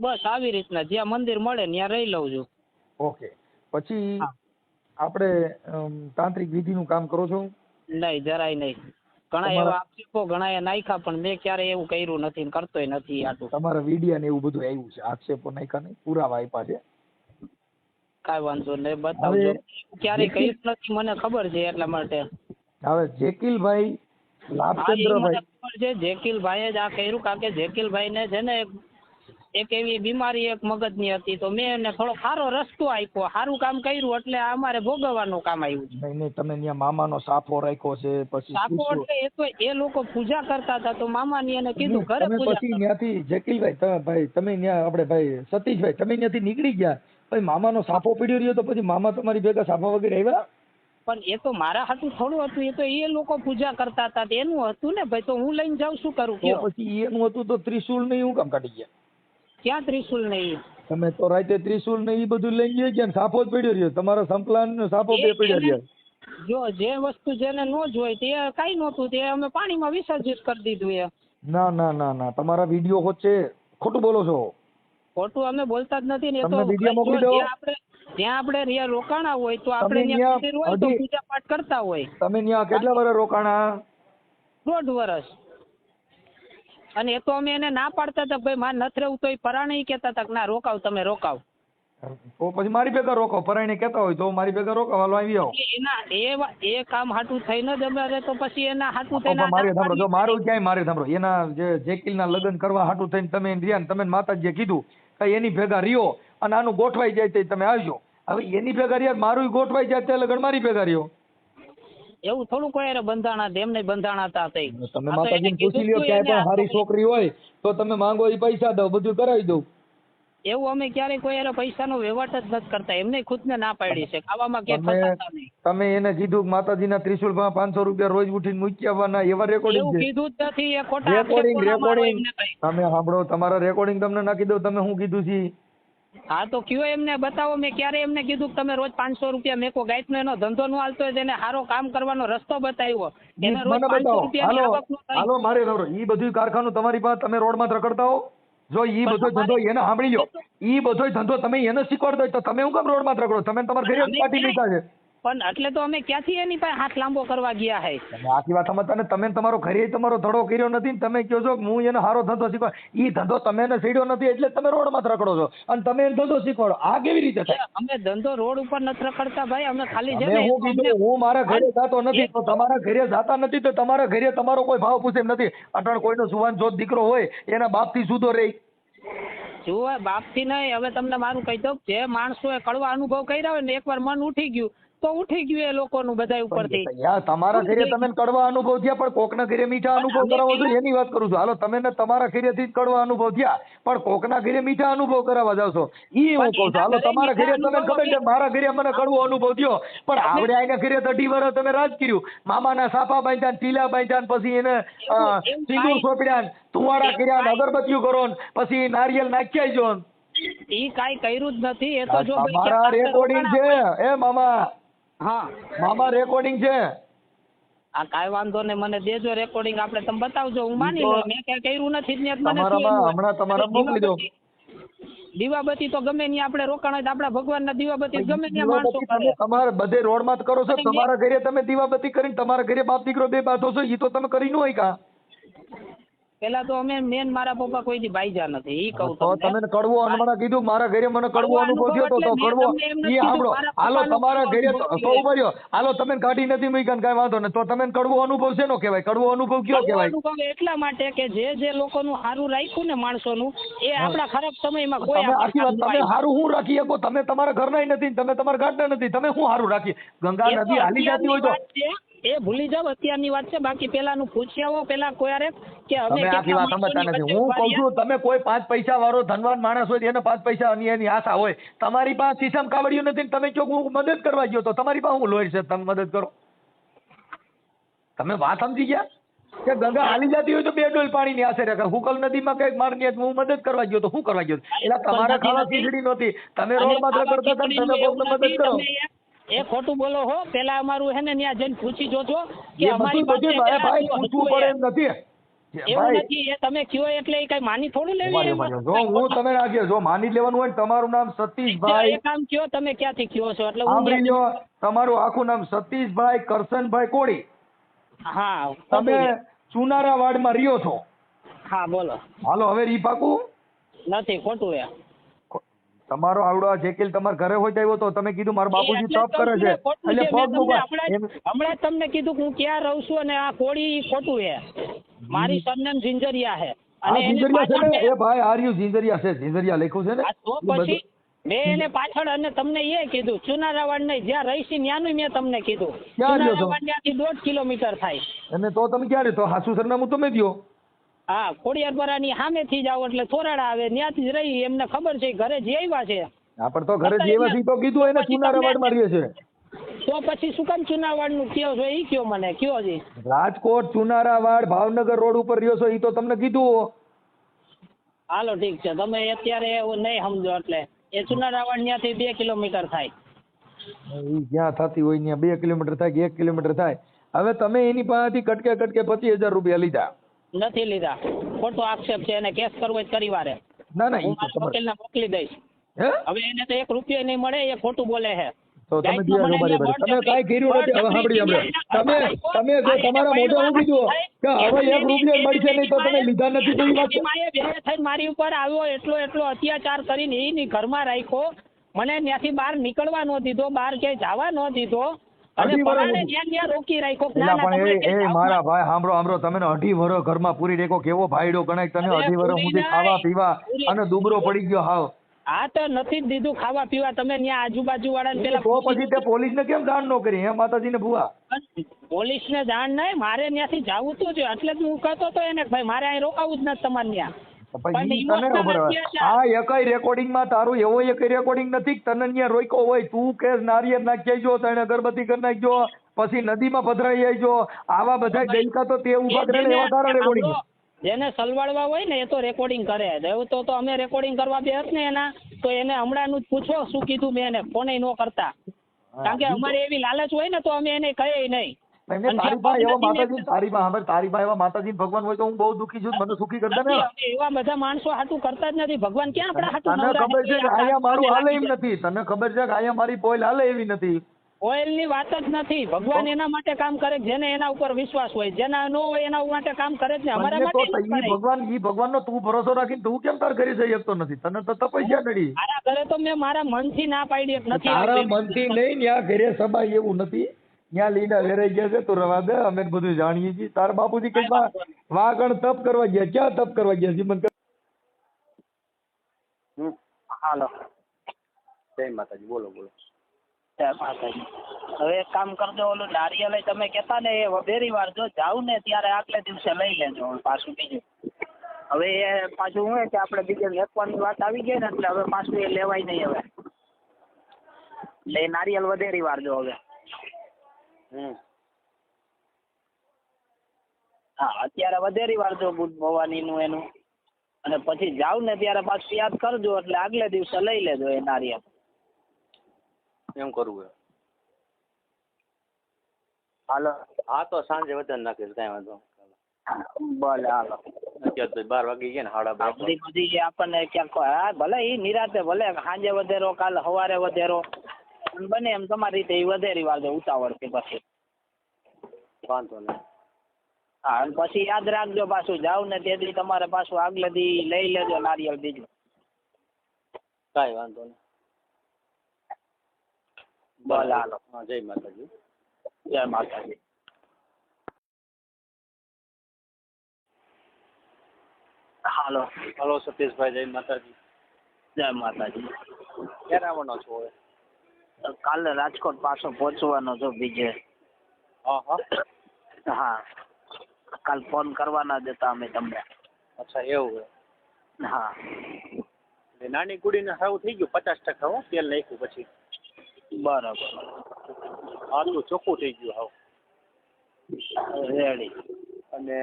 Speaker 4: બસ આવી રીતના જ્યાં મંદિર મળે ત્યાં રહી લઉં છું.
Speaker 2: ઓકે. પછી આપણે તાંત્રિક વિધિનું કામ કરો છો?
Speaker 4: નહીં, જરાય નહીં. ઘણા એવા આક્ષેપો ઘણા એ નાખ્યા, પણ મેં ક્યારે એવું કર્યું નથી, કરતોય નથી. આટલું
Speaker 2: તમારા વિડિયા ને એવું બધું આવ્યું છે? આક્ષેપો નાખ્યા નહીં, પુરાવા આપ્યા છે?
Speaker 4: કાંઈ વાંધો નહીં, બતાવજો. ક્યારે કર્યું નથી મને ખબર છે, એટલા માટે.
Speaker 2: હવે જેકીલભાઈ લાભચંદ્રભાઈ
Speaker 4: ખબર છે, જેકીલભાઈ જ આ કર્યું, કારણ કે જેકીલભાઈ ને છે ને એક એવી બીમારી એક મગજની હતી, તો મેં એને થોડો સારો રસ્તો આપ્યો, સારું કામ કર્યું, એટલે અમારે ભોગવવાનું કામ આવ્યું.
Speaker 2: નહીં તમે ત્યાં મામાનો સાફો રાખ્યો છે? પછી
Speaker 4: સાફો એટલે એ તો એ લોકો પૂજા કરતા હતા, તો મામાની એને કીધું ઘરે પૂજા.
Speaker 2: પછી ત્યાંથી જેકીલભાઈ તમે ત્યાં આપણે ભાઈ સતીશભાઈ તમે ત્યાંથી નીકળી ગયા, પછી મામાનો સાફો પીડ્યો રહ્યો, તો પછી મામા તમારી ભેગા સાફા વગેરે આવ્યા?
Speaker 4: પણ એ તો મારા હાથું થોડું હતું, એ તો એ લોકો પૂજા કરતા હતા, એનું હતું ને ભાઈ, તો હું લઈને જાઉં, શું કરું?
Speaker 2: પછી એનું હતું તો ત્રિશુલ ને એવું કામ કાઢી ગયા?
Speaker 4: ક્યાં ત્રિશુલ નહીં?
Speaker 2: તમે તો રાતે ત્રિશુલ ને એ બધું લઈ ગયા ગયા, સાફો જ પડ્યો રહ્યો તમારો, સંપલાન સાફો બે પડ્યો રહ્યો.
Speaker 4: જો જે વસ્તુ જેને ન જોઈ તે કઈ નહોતું, તે અમે પાણીમાં વિસર્જિત કરી દીધું.
Speaker 2: ના તમારા વિડીયો વચ્ચે ખોટું બોલો છો.
Speaker 4: ખોટું અમે બોલતા જ નથી ને. એ તો જ્યાં આપણે રોકાણા હોય તો આપણે પૂજા પાઠ કરતા હોય.
Speaker 2: તમે ત્યાં કેટલા વર્ષ રોકાણા?
Speaker 4: 1.5 વર્ષ. અને એ તો અમે એને ના પાડતા હતા, ભાઈ મારે નથી રહેવું, તો એ પરાણે કહેતા હતા કે ના રોકાવ, તમે રોકાવ.
Speaker 2: તો પછી મારી ભેગા રોકો, પરાયણે કહેતા હોય તો મારી ભેગા રોકો, હાલો આવી આવો.
Speaker 4: એના એ કામ હાટું થઈને જ અમારે તો પછી એના હાટું થઈને
Speaker 2: મારે સાંભળો, જો મારું ક્યાંય મારે સાંભળો, એના જે જેકીલના લગ્ન કરવા હાટું થઈને તમે રહ્યા ને, તમે માતાજીએ કીધું કે એની ભેગા રહ્યો અને આનું ગોઠવાઈ જાય તો તમે આવજો. હવે એની ભેગા રહ્યા મારું ગોઠવાઈ જાય તે લગ્ન મારી ભેગા રહ્યો.
Speaker 4: એવું થોડું કોઈ બંધાણા હતા, એમને બંધાણા હતા.
Speaker 2: તમે માતાજીને પૂછી લ્યો, ક્યાંય પણ સારી છોકરી હોય તો તમે માંગો એ પૈસા દો, બધું કરાવી દઉં.
Speaker 4: એવું અમે ક્યારે કોઈ પૈસાનો વહીવટ જ નથી કરતા, એમને ખુદને ના પાડી છે, ખાવામાં કે ફસાતા નહીં.
Speaker 2: તમે એને કીધું કે માતાજીના ત્રિશુલમાં 500 રૂપિયા રોજ ઉઠીને મૂકી આવવાના, એવા રેકોર્ડિંગ
Speaker 4: એવું કીધું જ નથી, એ ખોટા
Speaker 2: રેકોર્ડિંગ તમે સાંભળો, તમારા રેકોર્ડિંગ તમને નાખી દઉં, તમે શું કીધું છે.
Speaker 4: હા તો કયો એમને બતાવો, મેં ક્યારે એમને કીધું કે તમે રોજ 500 રૂપિયા મેકો, ગાયતનો એનો ધંધો નો હાલતો હોય તેને સારો કામ કરવાનો રસ્તો બતાવ્યો, એને રોજ 500 રૂપિયાની આવક નો થાય.
Speaker 2: હાલો મારે ઈ બધું કારખાનું તમારી પાસે, તમે રોડમાં રખડતા હો, જો ઈ બધો ધંધો એને સાંભળી લો, ઈ બધો ધંધો તમે એને શીખવાડતો હોય તો તમે હું કેમ રોડમાં રખડો, તમે તમારા ઘરે પાર્ટી લીધા છે.
Speaker 4: પણ એટલે તો અમે ક્યાંથી એની પાસે હાથ લાંબો કરવા ગયા હે.
Speaker 2: આખી વાત સમજતા ને, તમે તમારો ઘરે તમારો ધડો કર્યો નથી, તમે કહો છો કે હું એને સારો ધંધો શીખવાડ, ઈ ધંધો તમે એને સીડ્યો નથી એટલે તમે રોડમાં રખડો છો અને તમે એને ધંધો શીખવાડો. આ કેવી રીતે થાય?
Speaker 4: અમે ધંધો રોડ ઉપર નથી રખડતા ભાઈ, અમે ખાલી
Speaker 2: છે ને, હું કીધું હું મારા ઘરે જાતો નથી તો તમારા ઘરે જાતા નથી તો તમારા ઘરે તમારો કોઈ ભાવ પૂછે નથી. અટણ કોઈનો સુવાન જોત દીકરો હોય એના બાપથી સુધો રહી.
Speaker 4: જુઓ બાપથી નહીં, હવે તમને મારું કહી દઉં, જે માણસોએ કડવા અનુભવ કર્યા હોય ને, એકવાર મન ઉઠી ગયું તો ઉઠી ગયું એ લોકોનું બધા ઉપરથી.
Speaker 2: તમારા ઘરે તમે કડવા અનુભવ થયા પણ કોકના ઘરે મીઠા અનુભવ કરાવો છો એની વાત કરું છું. હાલો તમે તમારા ઘરેથી જ કડવા અનુભવ થયા પણ કોકના ઘરે મીઠા અનુભવ કરાવવા જાવ છો, ઈ હું કહું છું. હાલો તમારા ઘરે તમે ખબર છે, મારા ઘરે મને કડવો અનુભવ થયો પણ આવડે આના ઘરે 30 વર્ષ તમે રાજ કર્યું, મામાના સાફા બાંધ્યા, ટીલા બાંધ્યા, પછી એને સિંદૂર સોંપડ્યા, ધુવાડા કર્યા, અગરબત્તીઓ કરો, પછી નારિયેલ નાખ્યા જો.
Speaker 4: ઈ કાઈ કર્યું જ નથી. એ તો જો
Speaker 2: મારા રેકોર્ડિંગ છે એ મામા,
Speaker 4: હા
Speaker 2: મામા રેકોર્ડિંગ છે.
Speaker 4: આ કાઈ વાંધો ને, મને દેજો રેકોર્ડિંગ, આપણે તમે બતાવજો, હું માની લઉં મેં કઈ કર્યું નથી.
Speaker 2: હમણાં તમારા મોકલી દો.
Speaker 4: દીવાબત્તી તો ગમે ત્યાં આપણે રોકાણ હોય તો આપણા ભગવાનના દીવાબત્તી ગમે ત્યાં માણસો કરે.
Speaker 2: તમારે બધે રોડમાં જ કરો છો, તમારા ઘરે તમે દીવાબત્તી કરીને તમારા ઘરે બાપ દીકરો બે બાંધો છો, ઈ તો તમે કરી ન હોય કા?
Speaker 4: પેલા તો અમે મેન મારા પપ્પા કોઈ દી બાઈજા નથી, ઈ કહું
Speaker 2: તો તમે કડવો હમણાં કીધું મારા ઘરે મને કડવો અનુભવ થયો તો કડવો ઈ સાંભળો. હાલો તમારા ઘરે તો ઉભા રહ્યો, હાલો તમે કાઢી નથી મૂક્યા ને કાંઈ વાંધો ને, તો તમે કડવો અનુભવ શેનો કહેવાય? કડવો અનુભવ કયો કહેવાય?
Speaker 4: અનુભવ એટલા માટે કે જે લોકોનું સારું રાખ્યું ને માણસોનું, એ આપણા ખરાબ સમયમાં કોઈ
Speaker 2: આખી વાત તમે સારું હું રાખી શકો? તમે તમારા ઘરના નથી, તમે તમારા ગાંઠના નથી, તમે શું સારું રાખી? ગંગા નદી હાલી જતી હોય તો
Speaker 4: એ ભૂલી જાવ, અત્યારની વાત છે. બાકી પેલાનું પૂછી આવો પેલા કોઈ કે
Speaker 2: અમે આખી વાત સમજતા નથી. હું કહું છું તમે કોઈ 5 પૈસા વાળો ધનવાન માણસ હોય એને 5 પૈસા એની આશા હોય, તમારી પાસે સીસમ કાવડિયું નથી, તમે કહો હું મદદ કરવા ગયો તો તમારી પાસે હું લોહી છે તમે મદદ કરો? તમે વાત સમજી ગયા કે ગંગા હાલી જતી હોય તો 2 ડોલ પાણીની આશરે રાખે, હુકલ નદીમાં કઈક મારની હું મદદ કરવા ગયો તો શું કરવા ગયો? એટલે તમારા ખાવા ખીચડી નહોતી, તમે રોડમાં રખડતા તમે કોઈને મદદ કરો.
Speaker 4: એ ખોટું બોલો હો. પેલા અમારું હે ને ત્યાં જઈને પૂછી જોજો કે
Speaker 2: અમારી પાસે ભાઈ પૂછવું પડે એમ નથી.
Speaker 4: એવું નથી, એ તમે કયો એટલે એ કઈ માની થોડું લેવી.
Speaker 2: જો હું તમે રાખીએ, જો માની લેવાનું હોય તમારું નામ સતીશભાઈ,
Speaker 4: એ કામ કયો તમે ક્યાંથી કયો છો એટલે
Speaker 2: સાંભળી લો, તમારું આખું નામ સતીશભાઈ કરશનભાઈ કોળી.
Speaker 4: હા
Speaker 2: તમે ચુનારા વાડમાં રહ્યો છો?
Speaker 4: હા બોલો.
Speaker 2: હાલો હવે રી પાકું
Speaker 4: નથી, ખોટું યાર.
Speaker 2: તમારો આવડો જેકેલ તમારા ઘરે હોય આવ્યો તો તમે કીધું મારા બાપુજી તપ કરે છે એટલે પગ
Speaker 4: હમણાં તમને કીધું હું ક્યાં રહું છું અને આ કોળી ખોટું છે. મારી સરનેમ ઝિંઝરિયા છે અને
Speaker 2: ઝિંઝરિયા છે ને એ ભાઈ આર્યુ ઝિંઝરિયા છે, ઝિંઝરિયા લખ્યું છે ને.
Speaker 4: તો પછી મેં એને પાછળ અને તમને એ કીધું ચુનારાવાડ નહીં, જ્યાં રહીશી ત્યાંનું મેં તમને કીધું. ચુનારાવાડ ત્યાંથી 1.5 કિલોમીટર થાય.
Speaker 2: અને તો તમે ક્યાં રહેતો? હાસુ સરનામું તમે દો.
Speaker 4: હા ખોડિયારપરાની સામેથી જાવ એટલે થોરાડા આવે, ત્યાંથી જ રહી, એમને ખબર છે ઘરે જે આવ્યા છે.
Speaker 2: હા પણ તો ઘરે જે આવ્યા છે તો કીધું એને ચુનારાવાડમાં રહે છે.
Speaker 4: તો પછી શું કામ ચુનારાવાડનું કયો છો? ઈ કયો મને કયો છે.
Speaker 2: રાજકોટ ચુનારાવાડ ભાવનગર રોડ ઉપર રહ્યો છો ઈ તો તમને કીધું.
Speaker 4: હાલો ઠીક છે, તમે અત્યારે એવું નહીં સમજો. એટલે એ ચુનારાવાડ ત્યાંથી 2 કિલોમીટર થાય.
Speaker 2: ઈ જ્યાં થતી હોય ત્યાં 2 કિલોમીટર થાય કે 1 કિલોમીટર થાય. હવે તમે એની પાસેથી કટકે 25,000 રૂપિયા લીધા?
Speaker 4: નથી લીધા, ખોટો આક્ષેપ છે. એને કેસ કરવો જ કરી વારે.
Speaker 2: ના ના
Speaker 4: હું વકીલને મોકલી દઈશ. હવે એને તો 1 રૂપિયો નહીં મળે, એ ખોટું બોલે છે.
Speaker 2: તો તમે તમે કાઈ કર્યું નથી. હવે સાંભળી તમે જો તમારા મોઢે હું કીધું કે હવે 1 રૂપિયો મળશે નહીં તો તમે લીધા નથી તો ઈ વાત
Speaker 4: થઈને મારી ઉપર આવ્યો, એટલો અત્યાચાર કરીને એની ઘરમાં રાખ્યો, મને ત્યાંથી બહાર નીકળવા ન દીધો, બહાર ક્યાંય જવા ન દીધો અને
Speaker 2: અઢી
Speaker 4: પરાણે
Speaker 2: વર્ષ
Speaker 4: ત્યાં રોકી રાખ્યો.
Speaker 2: એલા પણ એ મારા ભાઈ સાંભળો તમે 2.5 વર્ષ ઘરમાં પૂરી રેખો, કેવો ભાઈડો ગણાય તને? 2.5 વર્ષ સુધી ખાવા પીવા અને દુબળો પડી ગયો હાવ.
Speaker 4: હા તો નથી જ દીધું ખાવા પીવા. તમે ત્યાં આજુબાજુ વાળાને પેલા
Speaker 2: તો પછી તે પોલીસને કેમ જાણ ન કરી? હે માતાજીને ભૂવા,
Speaker 4: પોલીસને જાણ નહીં, મારે ત્યાંથી જવું તું જ એટલે જ હું કહેતો હતો એને ભાઈ મારે અહીં રોકાવું જ નથી તમારે ત્યાં.
Speaker 2: પછી તને ખબર હોય આ એકય રેકોર્ડિંગમાં તારું એવો એકય રેકોર્ડિંગ નથી કે તને ત્યાં રોક્યો હોય. તું કે નારિયેળ નાખી આવજો, તને અગરબત્તી કરી નાખજો, પછી નદીમાં પધરાઈ આવજો, આવા બધા ગઈકા તો તે ઉભા કરેલા એવા તારા રેકોર્ડિંગ.
Speaker 4: જેને સલવાડવા હોય ને એ તો રેકોર્ડિંગ કરે. એવું તો અમે રેકોર્ડિંગ કરવા બેસ ને એના તો એને હમણાંનું જ પૂછો શું કીધું મેં એને, ફોને ન કરતા. કારણ કે અમારે એવી લાલચ હોય ને તો અમે એને કહીએ નહીં.
Speaker 2: તારી પાસે એવા માતાજી ભગવાન હોય તો હું બહુ દુઃખી છું, મને સુખી કરતા ને.
Speaker 4: એવા બધા માણસો હાટું કરતા જ નથી. ભગવાન ક્યાં આપણા હાટું?
Speaker 2: તને ખબર છે કે આયા મારું હાલે એમ નથી? તને ખબર છે કે આયા મારી પોઈલ હાલે એવી નથી?
Speaker 4: ઓઇલ ની વાત જ નથી. ભગવાન એના માટે કામ કરે જેને એના ઉપર વિશ્વાસ હોય, જેના ન હોય એના માટે કામ કરે જ ને. અમારા માટે
Speaker 2: ભગવાન નો તું ભરોસો રાખીને તું કેમ તાર ઘરે જઈ શકતો નથી? તને તો તપસ્યા નડી.
Speaker 4: મારા ઘરે તો મેં મારા મનથી ના પાડી નથી.
Speaker 2: તારા મનથી નહીં, ત્યાં ઘરે સભાય એવું નથી. ત્યાં લીડા વેરાઈ ગયા છે તો રવા દે, અમે બધું જાણીએ છીએ. તારા બાપુજી કઈ વાગણ તપ કરવા ગયા? ક્યાં તપ કરવા ગયા છે? મને
Speaker 4: હાલો.
Speaker 1: જય માતાજી. બોલો બોલો.
Speaker 4: જય માતાજી. હવે એક કામ કરજો, ઓલું નારિયેળ તમે કહેતા ને એ વધેરી વાર જો જાવ ને ત્યારે આગલે દિવસે લઈ લેજો પાછું બીજું. હવે એ પાછું શું કે આપણે બીજે વેચવાની વાત આવી ગઈ ને એટલે હવે પાછું એ લેવાય નહીં. હવે એટલે નારિયેળ વધેરી વાર જો હવે. હા અત્યારે વધેરી વાર જો બુટ ભવાની નું એનું, અને પછી જાવ ને ત્યારે પાછું યાદ કરજો એટલે આગલે દિવસે લઈ લેજો એ નારિયેળ.
Speaker 1: એમ કરવું?
Speaker 4: હાલો.
Speaker 1: હા તો સાંજે વધારે નાખીશ, કાંઈ વાંધો.
Speaker 4: ભલે હાલો.
Speaker 1: અત્યારે તો 12 વાગી ગયા ને, 12:30.
Speaker 4: બધી આપણને ક્યાંક હા ભલે એ નિરાતે ભલે સાંજે વધેરો કાલ સવારે વધેરો બને એમ તમારી રીતે એ વધેરી વાર ઉતાવળ કે પછી
Speaker 1: વાંધો નહીં.
Speaker 4: હા અને પછી યાદ રાખજો પાછું જાવ ને તેથી તમારે પાછું આગલે દી લઈ લેજો નારિયેળ બીજું.
Speaker 1: કાંઈ વાંધો નહીં.
Speaker 4: ભલે હાલો.
Speaker 1: હા જય માતાજી.
Speaker 4: જય માતાજી. હાલો.
Speaker 1: હલો સતીશભાઈ, જય માતાજી.
Speaker 4: જય માતાજી.
Speaker 1: ક્યારે આવવાનો છો હવે?
Speaker 4: કાલે રાજકોટ પાછો પહોંચવાનો છો બીજે. હા કાલ ફોન કરવાના જ હતા અમે તમને.
Speaker 1: અચ્છા એવું?
Speaker 4: હા
Speaker 1: નાની કુડીને સારું થઈ ગયું 50%. હો તેલ નાખ્યું પછી.
Speaker 4: બરાબર.
Speaker 1: આટલું ચોખ્ખું થઈ ગયું હાવ
Speaker 4: રેડી.
Speaker 1: અને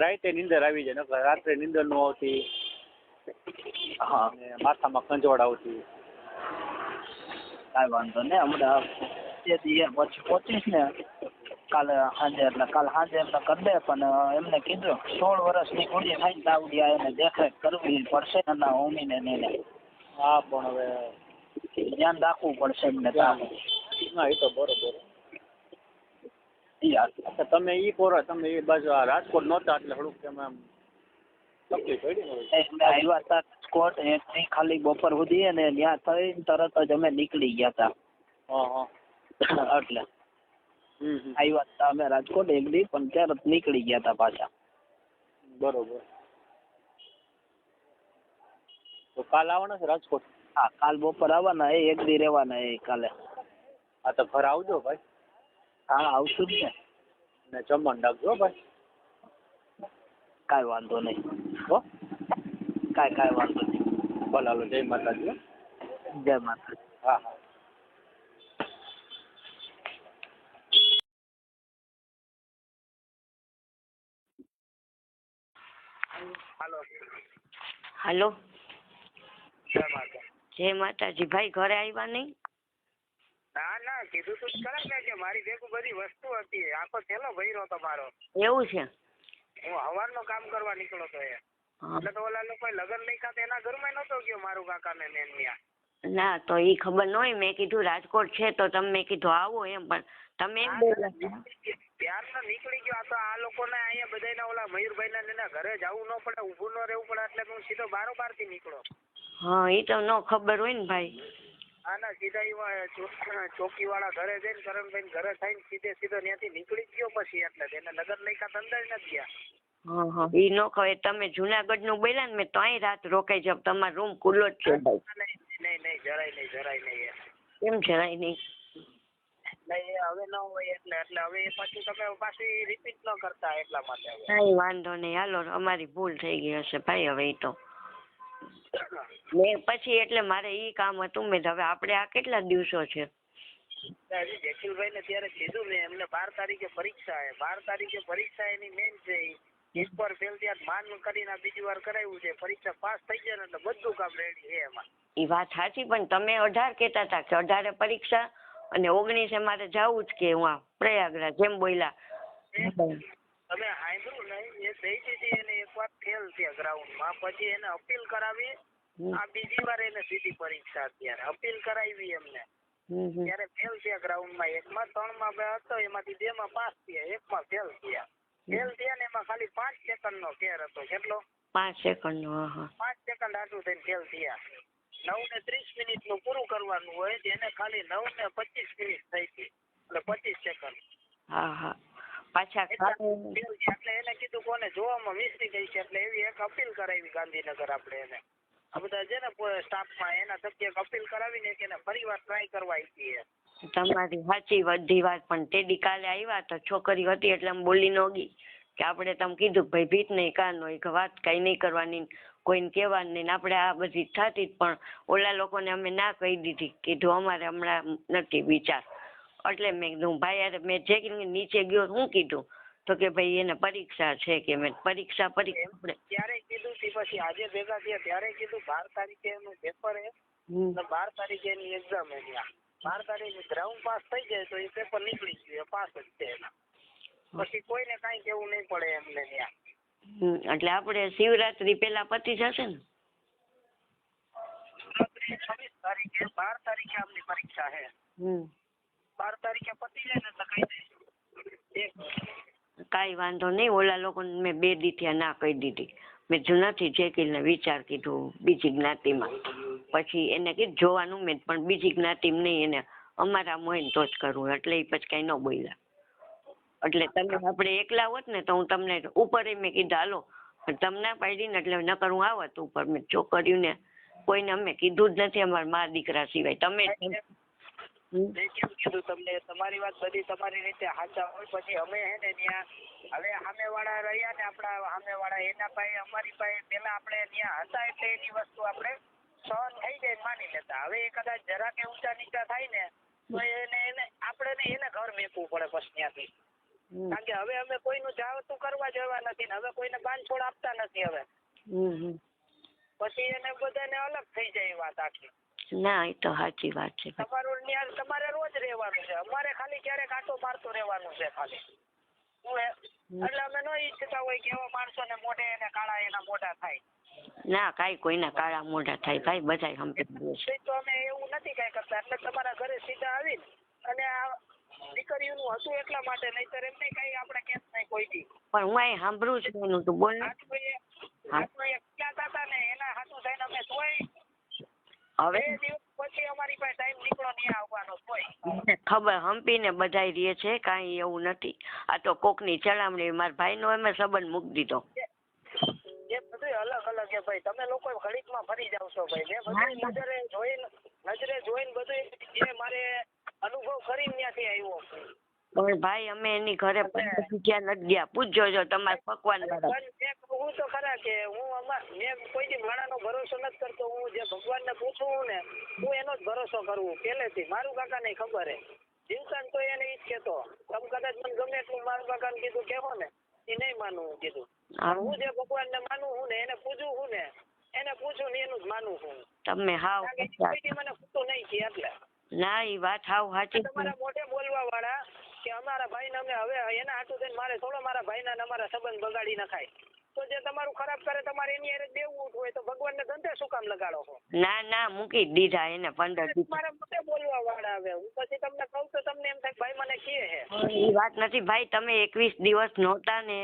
Speaker 1: રાતે નીંદર આવી જાય, નકર રાત્રે નીંદર ન આવતી.
Speaker 4: હા
Speaker 1: અને માથામાં ખંજવાળ આવતી.
Speaker 4: કાંઈ વાંધો નહીં. હમણાં તે દી પછી પહોંચીશ ને કાલે સાંજે એટલે કાલ સાંજે એમને કરી દે. પણ એમને કીધું 16 વર્ષની કુડી થાય તાવડી એને દેખરેખ કરવી પડશે એના હોમીને એને.
Speaker 1: હા પણ હવે
Speaker 4: ધ્યાન રાખવું પડશે એમને.
Speaker 1: ના એ તો બરોબર.
Speaker 4: યાર
Speaker 1: તમે ઈ કરો, તમે એ બાજુ આ રાજકોટ નહોતા એટલે થોડુંક તમે આમ તકલીફ પડી ને.
Speaker 4: અમે આવ્યા હતા રાજકોટ એથી ખાલી બપોર સુધી અને ત્યાં થઈને તરત જ અમે નીકળી ગયા હતા.
Speaker 1: હા
Speaker 4: એટલે આવ્યા હતા અમે રાજકોટ એક દી પણ તરત નીકળી ગયા હતા પાછા.
Speaker 1: બરોબર. તો કાલ આવવાના છે રાજકોટ?
Speaker 4: હા કાલ બપોર આવવાના એ એક દી રહેવાના એ કાલે.
Speaker 1: હા તો ઘર આવજો ભાઈ.
Speaker 4: હા આવશું જ
Speaker 1: ને જમવાનું રાખજો ભાઈ.
Speaker 4: કાંઈ વાંધો નહીં.
Speaker 1: હો
Speaker 4: કાંઈ વાંધો નહીં.
Speaker 1: ભલે હાલો. જય માતાજી.
Speaker 4: જય માતાજી.
Speaker 1: હા હા.
Speaker 3: હાલો.
Speaker 4: જય
Speaker 3: જય
Speaker 4: માતા.
Speaker 3: માતાજી. ભાઈ ઘરે આવ્યા નહીં?
Speaker 5: ના કીધું તું ખરા ને કે મારી ભેગું બધી વસ્તુ હતી. આખો થેલો ભર્યો તમારો.
Speaker 3: એવું છે?
Speaker 5: હું હવારનો કામ કરવા નીકળો તો એટલે તો ઓલા લોકો લગન નહીં ખાતે એના ઘરમાં નતો ગયો મારું કાકા ને મેન ત્યાં.
Speaker 3: ના તો ઈ ખબર ન હોય. મેં કીધું રાજકોટ છે તો તમે કીધું આવો એમ, પણ તમે એમ બોલ્યા
Speaker 5: ત્યારનો નીકળી ગયો. આ તો આ લોકોને અહીંયા બધાના ઓલા મયુરભાઈ ના ઘરે જવું ન પડે, ઊભું ન રહેવું પડે એટલે હું સીધો બારોબાર થી નીકળો.
Speaker 3: હા ઈ તો ન ખબર હોય ને ભાઈ.
Speaker 5: ના સીધા ચોકી વાળા ઘરે જઈને કરણભાઈ ઘરે થઈને સીધો ત્યાંથી નીકળી ગયો પછી એટલે એને લગન લઈ કા અંદર નથી ગયા.
Speaker 3: ઈ નો કહે તમે જુનાગઢ નું બોલ્યા ને મેં તો અહીં રાત રોકાઈ જાવ તમારો રૂમ ખુલ્લો જ છે ભાઈ.
Speaker 5: નહીં જરાય નહીં.
Speaker 3: કેમ જરાય નહીં?
Speaker 5: નહીં હવે ન હોય એટલે હવે એ પાછું તમે પાછી રિપીટ ન કરતા એટલા માટે.
Speaker 3: કઈ વાંધો નહીં હાલો અમારી ભૂલ થઈ ગઈ હશે ભાઈ હવે ઈ તો. મેં પછી એટલે મારે ઈ કામ હતું મેં હવે આપણે આ કેટલા દિવસો છે
Speaker 5: જકીલભાઈ ને ત્યારે કીધું મેં એમને 12 તારીખે પરીક્ષા છે 12 તારીખે પરીક્ષા એની મેઇન છે એક વાર ફેલ ત્યાં માન કરીને બીજી વાર કરાવ્યું છે પરીક્ષા પાસ થઈ જાય ને એટલે બધું કામ રેડી છે એમાં.
Speaker 3: ઈ વાત સાચી પણ તમે 18 કહેતા હતા કે 18 પરીક્ષા અને 19 મારે જવું જ કે હું પ્રયાગરાજ જેમ બોલ્યા.
Speaker 5: તમે સાંભળ્યું નહીં એ દઈ દીધી એને એક વાર ફેલ થયા ગ્રાઉન્ડમાં પછી એને અપીલ કરાવી આ બીજી વાર એને સીધી પરીક્ષા અત્યારે અપીલ કરાવી એમને ત્યારે ફેલ થયા ગ્રાઉન્ડમાં એકમાં 3 માં હતો એમાંથી 2 માં પાસ થયા એકમાં ફેલ થયા ને એમાં ખાલી 5 સેકન્ડનો ફેર હતો કેટલો 5 સેકન્ડનો 5 સેકન્ડ આટલું થઈને ફેલ થયા 9 ને 30 મિનિટનું પૂરું કરવાનું હોય એને ખાલી 9 ને 25 મિનિટ થઈ ગઈ એટલે 25 સેકન્ડ.
Speaker 3: પાછા
Speaker 5: એટલે એને કીધું કોને જોવામાં મિસ્ટેક થઈ છે એટલે એવી એક અપીલ કરાવી ગાંધીનગર આપણે એને આ બધા છે ને સ્ટાફમાં એના થકી એક અપીલ કરાવીને કે એને ફરીવાર ટ્રાય કરવા આપી.
Speaker 3: તમારી સાચી બધી વાત પણ તેડી કાલે આવ્યા તો છોકરી હતી એટલે આમ બોલી ન ગઈ કે આપણે તમે કીધું ભાઈ ભીત નહીં કાન હોય કે વાત કઈ નહીં કરવાની કોઈને કહેવાની નહીં આપણે આ બધી થતી પણ ઓલા લોકોને અમે ના કહી દીધી કીધું અમારે હમણાં નથી વિચાર એટલે મેં કીધું ભાઈ યાર મેં જે નીચે ગયો હું કીધું તો કે ભાઈ એને પરીક્ષા છે કે મેં પરીક્ષા આપણે
Speaker 5: ત્યારે કીધું પછી આજે ભેગા થયા ત્યારે કીધું 12 તારીખે એનું પેપર હે 12 તારીખે એની એક્ઝામ હે 12 તારીખે ગ્રાઉન્ડ પાસ થઈ જાય તો એ પેપર નીકળી ગયું પાસ જ છે એના પછી કોઈને કાંઈ કેવું નહીં પડે એમને ત્યાં.
Speaker 3: એટલે આપણે શિવરાત્રી પેલા પતી જશે ને
Speaker 5: 26 તારીખે 12 તારીખે આપણી પરીક્ષા છે 12 તારીખે પતી જાય ને તો કહી દઈશું.
Speaker 3: કાંઈ વાંધો નહીં ઓલા લોકોને મેં 2 દી થયા ના કહી દીધી મેં જો નથી જેકીલને વિચાર કીધું બીજી જ્ઞાતિમાં પછી એને કીધું જોવાનું મેં પણ બીજી જ્ઞાતિમાં નહીં એને અમારા મોહીને તો જ કરવું એટલે એ પછી કાંઈ ન બોલ્યા એટલે તમે આપણે એકલા હોત ને તો હું તમને ઉપર મેં કીધું હાલો તમને ના પાડી ને એટલે નકર હું આવત ઉપર મેં છોકર્યું ને કોઈને અમે કીધું જ નથી અમારા મા દીકરા સિવાય તમે
Speaker 5: કેમ કીધું તમને તમારી વાત બધી તમારી રીતે સાચા હોય પછી અમે હે ને ત્યાં હવે સામેવાળા રહ્યા ને આપણા સામેવાળા એના પાસે અમારી પાસે પેલા આપણે ત્યાં હતા એટલે એની વસ્તુ આપણે સહન થઈ જાય માની લેતા હવે એ કદાચ જરા કે ઊંચા નીચા થાય ને તો એને આપણે એને ઘર મેકવું પડે પછી ત્યાંથી કારણ કે હવે અમે કોઈનું જાવતું કરવા જવા નથી ને હવે કોઈને બાંધછોડ આપતા નથી હવે પછી એને બધાને અલગ થઈ જાય વાત આખી.
Speaker 3: ના એ તો સાચી વાત છે
Speaker 5: તમારે રોજ રહેવાનું છે અમારે ખાલી ક્યારેક આટો મારતો રહેવાનું છે ખાલી એટલે અમે ન ઈચ્છતા હોય કે એવા માણસોને મોઢે એને કાળા એના મોઢા થાય.
Speaker 3: ના કાંઈ કોઈના કાળા મોઢા થાય ભાઈ બધાય
Speaker 5: સમજે તો અમે એવું નથી કાંઈ કરતા એટલે તમારા ઘરે સીધા આવીને અને આ દીકરીઓનું હતું એટલા માટે નહીંતર એમને કઈ આપણે કેસ નહીં કોઈ દી
Speaker 3: પણ હું અહીં સાંભળું છું એનું તું બોલ
Speaker 5: હતા ને એના હાથું થઈને અમે તોય
Speaker 3: હવે
Speaker 5: પછી અમારી પાસે ટાઈમ નીકળો નહીં આવવાનો કોઈ
Speaker 3: ખબર હંપીને બધાય રહે છે કાંઈ એવું નથી આ તો કોકની ચડામણી મારા ભાઈનો એમ સંબંધ મૂકી દીધો
Speaker 5: એ બધું અલગ અલગ છે ભાઈ તમે લોકો ઘડીકમાં ફરી જાવ છો ભાઈ મેં બધું નજરે જોઈને બધું એ મારે અનુભવ કરીને ત્યાંથી આવ્યો
Speaker 3: પણ ભાઈ અમે એની ઘરે ક્યાં નથી ગયા પૂછજો જો તમારે પકવાન
Speaker 5: હું તો ખરા કે મેં કોઈ દી માણાનો ભરોસો નથી કરતો હું જે ભગવાનને પૂછું ને હું એનો જ ભરોસો કરવું પહેલેથી મારું કાકાને ખબર હે જીવતાને તો એને ઈ જ કહેતો તમે કદાચ મને ગમે એટલું મારું કાકાને કીધું કહેવો ને એ નહીં માનવું હું કીધું હું જે ભગવાનને માનું હું ને એને પૂછું હું ને એને પૂછું ને એનું જ માનું હું
Speaker 3: તમે હાવ
Speaker 5: મને ખોટું નહીં છે એટલે
Speaker 3: ના એ વાત હાવ સાચી
Speaker 5: તમારા મોઢે બોલવા વાળા કે અમારા ભાઈને અમે હવે એના હાટું થઈને મારે થોડો મારા ભાઈના અમારા સંબંધ બગાડી નખાય તો જે તમારું ખરાબ કરે તમારે એની હારે દેવું હોય તો ભગવાનને ધંધે શું કામ લગાડો છો?
Speaker 3: ના મૂકી દીધા એને 15 દિવસ
Speaker 5: મારા મોઢે બોલવા વાળા આવે હું પછી તમને કહું તો તમને એમ થાય ભાઈ મને કહે હે
Speaker 3: એ વાત નથી ભાઈ તમે 21 દિવસ નહોતા ને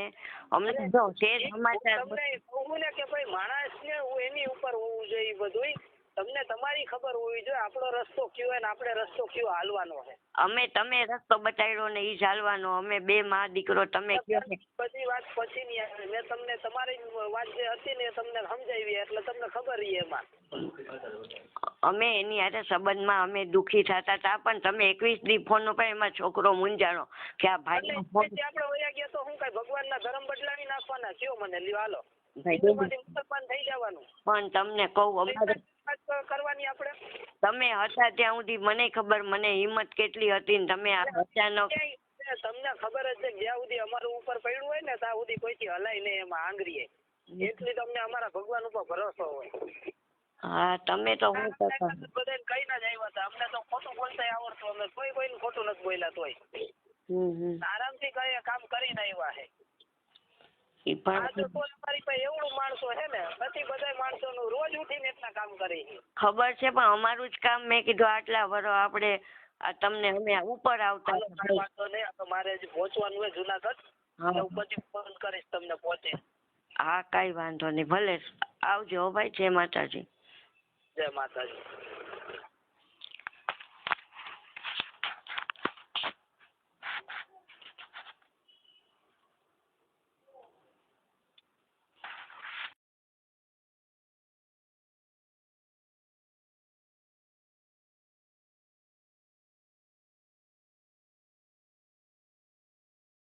Speaker 3: અમને જો તે સમાચાર
Speaker 5: તમને કહું ને કે ભાઈ માણસને હું એની ઉપર હોવું જોઈએ બધું તમને તમારી ખબર હોવી જોઈએ આપણો રસ્તો કયો હોય ને આપણે રસ્તો કયો હાલવાનો છે.
Speaker 3: તમે રસ્તો બતાવ્યો ને ઈ જ હાલવાનો. અમે બે માં દીકરો તમે કયો ને
Speaker 5: બધી વાત પછીની આવે. મેં તમને તમારી વાત જે હતી ને એ તમને સમજાવી એટલે તમને ખબર રહી એમાં.
Speaker 3: અમે એની હારે સંબંધમાં અમે દુખી થતા હતા પણ તમે 21 દી ફોન ઉપર એમાં છોકરો મૂંઝાણો કે આ ભાઈ
Speaker 5: આપણે વયા ગયા તો હું કઈ ભગવાનના ધર્મ બદલાવી નાખવાના કયો મને લ્યો હાલો મુસલમાન થઈ જવાનું.
Speaker 3: પણ તમને કહું અમારે
Speaker 5: કરવાની આપણે
Speaker 3: તમે હતા ત્યાં સુધી મને ખબર મને હિંમત કેટલી હતી ને તમે અચાનક
Speaker 5: તમને ખબર જ છે જ્યાં સુધી અમારું ઉપર પડ્યું હોય ને ત્યાં સુધી કોઈથી હલાય નહીં એમાં આંગળીએ એટલી તમને અમારા ભગવાન ઉપર ભરોસો હોય.
Speaker 3: હા તમે તો હું
Speaker 5: બધાને કઈ ના જ આવ્યા હતા. અમને તો ખોટું બોલતા આવડતું. અમે કોઈનું ખોટું નથી બોલ્યા તોય આરામથી કઈ કામ કરીને આવ્યા છે. અમારી પાસે એવડું માણસો છે ને પછી બધા માણસોનું રોજ ઉઠીને એટલા કામ કરે છે.
Speaker 3: ખબર છે પણ અમારું જ કામ મેં કીધું આટલા વરો આપણે તમને અમે ઉપર આવતા
Speaker 5: વાંધો નહીં. મારે હજી પહોંચવાનું હોય જુનાગઢ હું પછી ફોન કરીશ તમને પહોંચે.
Speaker 3: હા કઈ વાંધો નહીં ભલે આવજો ભાઈ. જય માતાજી.
Speaker 5: જય માતાજી.